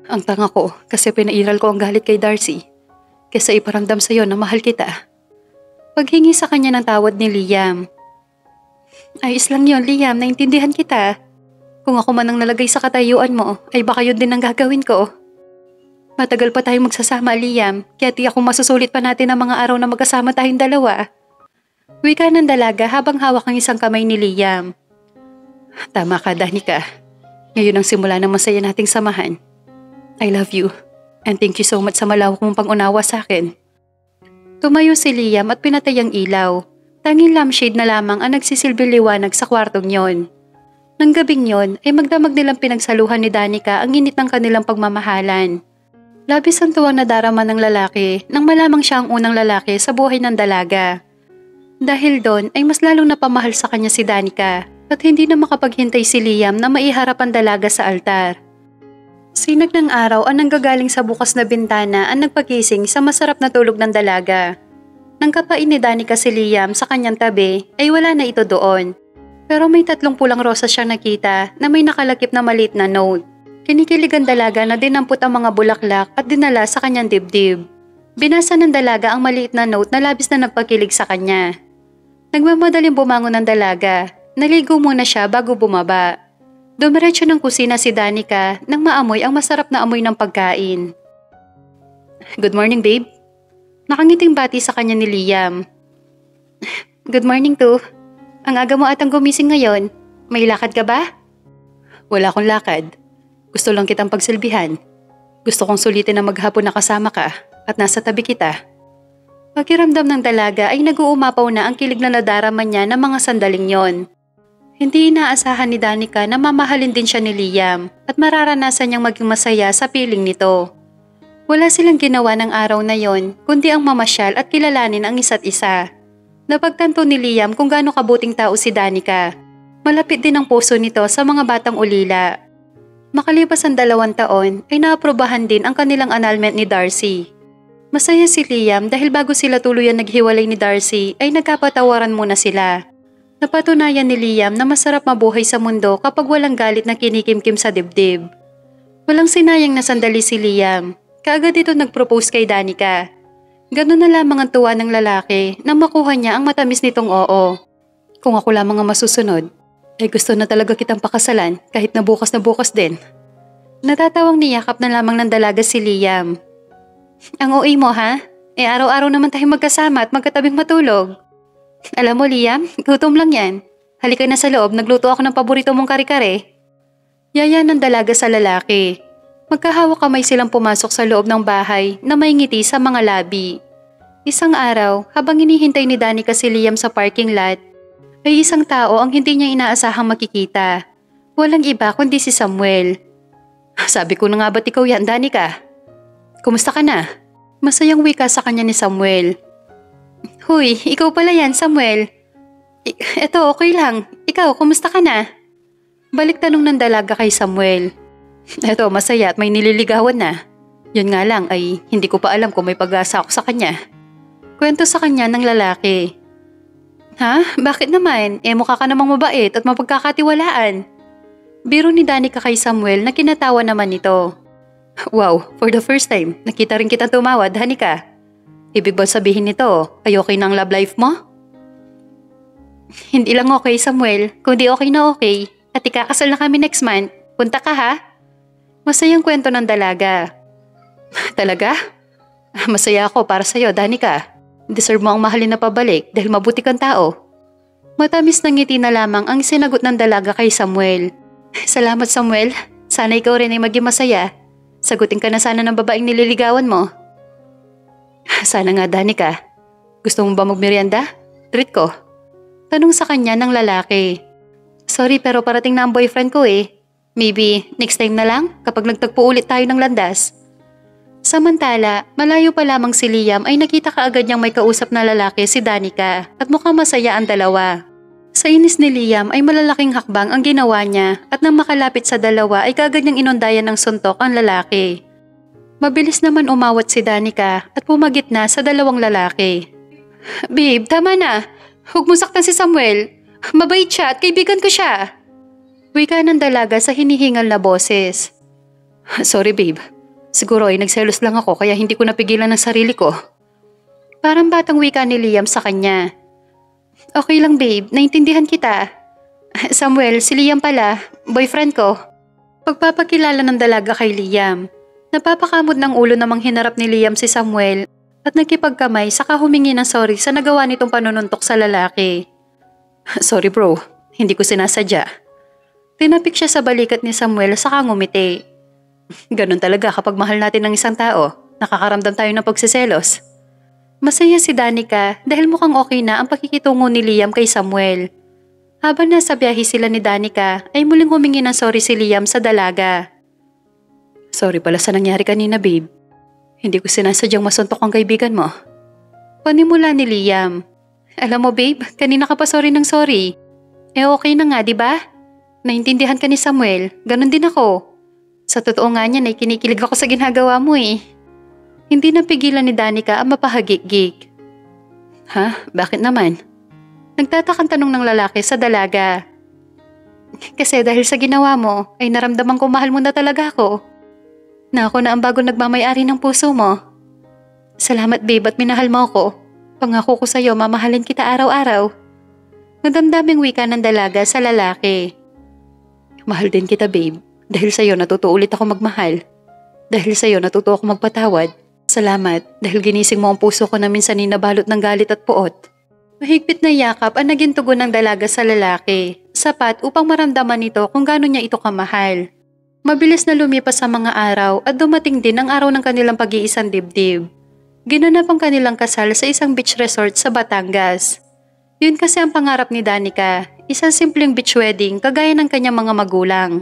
Speaker 1: Ang tanga ko kasi pinairal ko ang galit kay Darcy kaysa iparamdam sa'yo na mahal kita. Paghingi sa kanya ng tawad ni Liam. Ayos lang yon, Liam, naintindihan kita. Kung ako man ang nalagay sa katayuan mo, ay baka yun din ang gagawin ko. Matagal pa tayong magsasama, Liam, kaya tiyak kung masusulit pa natin ang mga araw na magkasama tayong dalawa. Wika ng dalaga habang hawak ang isang kamay ni Liam. Tama ka, Danica. Ngayon ang simula ng masaya nating samahan. I love you, and thank you so much sa malawak mong pangunawa sa akin. Tumayo si Liam at pinatay ang ilaw. Tanging lampshade na lamang ang nagsisilbing liwanag sa kwartong yon. Nang gabing yon ay magdamag nilang pinagsaluhan ni Danica ang init ng kanilang pagmamahalan. Labis ang tuwang nadarama ng lalaki nang malamang siya ang unang lalaki sa buhay ng dalaga. Dahil doon ay mas lalong napamahal sa kanya si Danica at hindi na makapaghintay si Liam na maiharap ang dalaga sa altar. Sinag ng araw ang nanggagaling sa bukas na bintana ang nagpagising sa masarap na tulog ng dalaga. Nang kapain ni Danica si Liam sa kanyang tabi ay wala na ito doon. Pero may 3 pulang rosas siyang nakita na may nakalakip na maliit na note. Kinikilig ang dalaga na dinampot ang mga bulaklak at dinala sa kanyang dibdib. Binasa ng dalaga ang maliit na note na labis na nagpakilig sa kanya. Nagmamadaling bumangon ng dalaga. Naligo muna siya bago bumaba. Dumiretso ng kusina si Danica nang maamoy ang masarap na amoy ng pagkain. Good morning, babe. Nakangiting bati sa kanya ni Liam. Good morning too. Ang aga mo atang gumising ngayon. May lakad ka ba? Wala akong lakad. Gusto lang kitang pagsilbihan. Gusto kong sulitin na maghapon na kasama ka at nasa tabi kita. Pakiramdam ng dalaga ay nag-uumapaw na ang kilig na nadarama niya ng mga sandaling yon. Hindi inaasahan ni Danica na mamahalin din siya ni Liam at mararanasan niyang maging masaya sa piling nito. Wala silang ginawa ng araw na yon kundi ang mamasyal at kilalanin ang isa't isa. Napagtanto ni Liam kung gaano kabuting tao si Danica. Malapit din ang puso nito sa mga batang ulila. Makalipas ang 2 taon ay naaprobahan din ang kanilang annulment ni Darcy. Masaya si Liam dahil bago sila tuluyan naghiwalay ni Darcy ay nagkapatawaran muna sila. Napatunayan ni Liam na masarap mabuhay sa mundo kapag walang galit na kinikimkim sa dibdib. Walang sinayang na sandali si Liam. Kaagad ito nag-propose kay Danica. Ganun na lamang ang tuwa ng lalaki na makuha niya ang matamis nitong oo. Kung ako lamang ang masusunod, ay gusto na talaga kitang pakasalan kahit na bukas din. Natatawang niyakap na lamang ng dalaga si Liam. Ang OA mo ha? Araw-araw naman tayo magkasama at magkatabing matulog. Alam mo Liam, gutom lang yan. Halika na sa loob, nagluto ako ng paborito mong kare-kare. Yaya ng dalaga sa lalaki. Magkahawak kamay silang pumasok sa loob ng bahay na may ngiti sa mga labi. Isang araw, habang hinihintay ni Danica si Liam sa parking lot, ay isang tao ang hindi niya inaasahang makikita. Walang iba kundi si Samuel. Sabi ko na nga ba't ikaw yan, Danica? Kumusta ka na? Masayang wika sa kanya ni Samuel. Huy, ikaw pala yan, Samuel. Eto, okay lang. Ikaw, kumusta ka na? Balik tanong ng dalaga kay Samuel. Eto, masaya at may nililigawan na. Yun nga lang ay hindi ko pa alam kung may pag-asa ako sa kanya. Kwento sa kanya ng lalaki. Ha? Bakit naman? Mukha ka namang mabait at mapagkakatiwalaan. Biro ni Danica kay Samuel na kinatawa naman nito. Wow, for the first time, nakita rin kitang tumawad, Danica. Ibig ba sabihin nito, ay okay na ang love life mo? Hindi lang okay, Samuel, kundi okay na okay. At ikakasal na kami next month. Punta ka ha? Masayang kwento ng dalaga. Talaga? Masaya ako para sa'yo, Danica. Deserve mo ang mahalin na pabalik dahil mabuti kang tao. Matamis na ngiti na lamang ang sinagot ng dalaga kay Samuel. Salamat Samuel, sana ikaw rin ay maging masaya. Sagutin ka na sana ng babaeng nililigawan mo. Sana nga Danica. Gusto mo ba magmerienda? Treat ko. Tanong sa kanya ng lalaki. Sorry pero parating na ang boyfriend ko eh. Maybe next time na lang kapag nagtagpo ulit tayo ng landas. Samantala, malayo pa lamang si Liam ay nakita kaagad niyang may kausap na lalaki si Danica at mukhang masaya ang dalawa. Sa inis ni Liam ay malalaking hakbang ang ginawa niya at nang makalapit sa dalawa ay kaagad niyang inundayan ng suntok ang lalaki. Mabilis naman umawat si Danica at pumagit na sa dalawang lalaki. Babe, tama na. Huwag mo saktan si Samuel. Mabait siya at kaibigan ko siya. Wika ng dalaga sa hinihingal na boses. Sorry babe. Siguro ay nagselos lang ako kaya hindi ko napigilan ang sarili ko. Parang batang wika ni Liam sa kanya. Okay lang babe, naintindihan kita. Samuel, si Liam pala, boyfriend ko. Pagpapakilala ng dalaga kay Liam. Napapakamot ng ulo namang hinarap ni Liam si Samuel at nakipagkamay saka humingi ng sorry sa nagawa nitong panununtok sa lalaki. Sorry bro, hindi ko sinasadya. Tinapik siya sa balikat ni Samuel saka ngumiti. Ganun talaga kapag mahal natin ng isang tao, nakakaramdam tayo ng pagsiselos. Masaya si Danica dahil mukhang okay na ang pakikitungo ni Liam kay Samuel. Habang nasa biyahe sila ni Danica ay muling humingi ng sorry si Liam sa dalaga. Sorry pala sa nangyari kanina babe. Hindi ko sinasadyang masuntok ang kaibigan mo. Panimula ni Liam. Alam mo babe, kanina ka pa sorry ng sorry. Okay na nga di ba? Naintindihan ka ni Samuel, ganun din ako. Sa totoo nga niyan ay kinikilig ako sa ginagawa mo eh. Hindi napigilan ni Danica ang mapahagik-gik. Ha? Bakit naman? Nagtatakang tanong ng lalaki sa dalaga. Kasi dahil sa ginawa mo ay naramdaman ko mahal mo na talaga ako. Na ako na ang bago nagmamayari ng puso mo. Salamat babe at minahal mo ako. Pangako ko sa'yo mamahalin kita araw-araw. Nadamdaming wika ng dalaga sa lalaki. Mahal din kita babe. Dahil sa'yo natuto ulit ako magmahal. Dahil sa'yo natuto ako magpatawad. Salamat dahil ginising mo ang puso ko na minsan nabalot ng galit at puot. Mahigpit na yakap ang naging tugon ng dalaga sa lalaki. Sapat upang maramdaman nito kung gaano niya ito kamahal. Mabilis na lumipas sa mga araw at dumating din ang araw ng kanilang pag-iisang dibdib. Ginanap ang kanilang kasal sa isang beach resort sa Batangas. Yun kasi ang pangarap ni Danica, isang simpleng beach wedding kagaya ng kanyang mga magulang.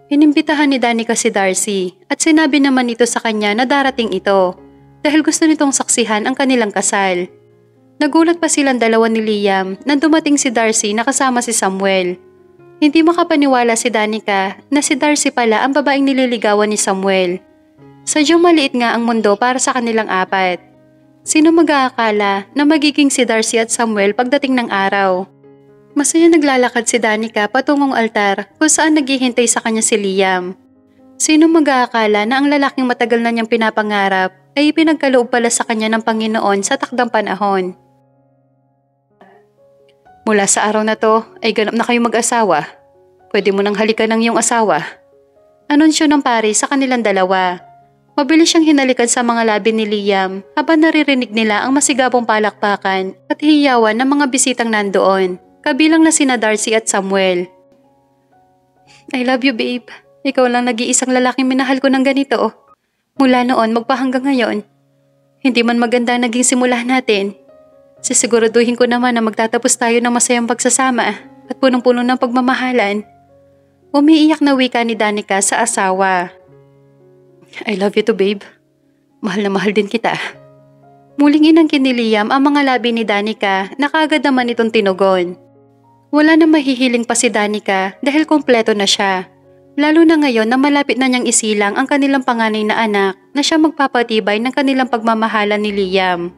Speaker 1: Inimbitahan ni Danica si Darcy at sinabi naman ito sa kanya na darating ito dahil gusto nitong saksihan ang kanilang kasal. Nagulat pa silang dalawa ni Liam na dumating si Darcy na kasama si Samuel. Hindi makapaniwala si Danica na si Darcy pala ang babaeng nililigawan ni Samuel. Sadyang maliit nga ang mundo para sa kanilang apat. Sino mag-aakala na magiging si Darcy at Samuel pagdating ng araw? Masaya naglalakad si Danica patungong altar kung saan naghihintay sa kanya si Liam. Sino mag-aakala na ang lalaking matagal na niyang pinapangarap ay ipinagkaloob pala sa kanya ng Panginoon sa takdang panahon. Mula sa araw na to ay ganap na kayong mag-asawa. Pwede mo nang halikan ng iyong asawa. Anunsyo ng pari sa kanilang dalawa. Mabilis siyang hinalikan sa mga labi ni Liam habang naririnig nila ang masigabong palakpakan at hiyawan ng mga bisitang nandoon, kabilang na sina Darcy at Samuel. I love you babe. Ikaw lang nag-iisang lalaking minahal ko ng ganito. Mula noon magpahanggang ngayon. Hindi man maganda naging simula natin. Sisiguraduhin ko naman na magtatapos tayo ng masayang pagsasama at punong-puno ng pagmamahalan. Umiiyak na wika ni Danica sa asawa. I love you too babe. Mahal na mahal din kita. Muling inangkin ni Liam ang mga labi ni Danica na kaagad naman itong tinugon. Wala na mahihiling pa si Danica dahil kompleto na siya. Lalo na ngayon na malapit na niyang isilang ang kanilang panganay na anak na siya magpapatibay ng kanilang pagmamahalan ni Liam.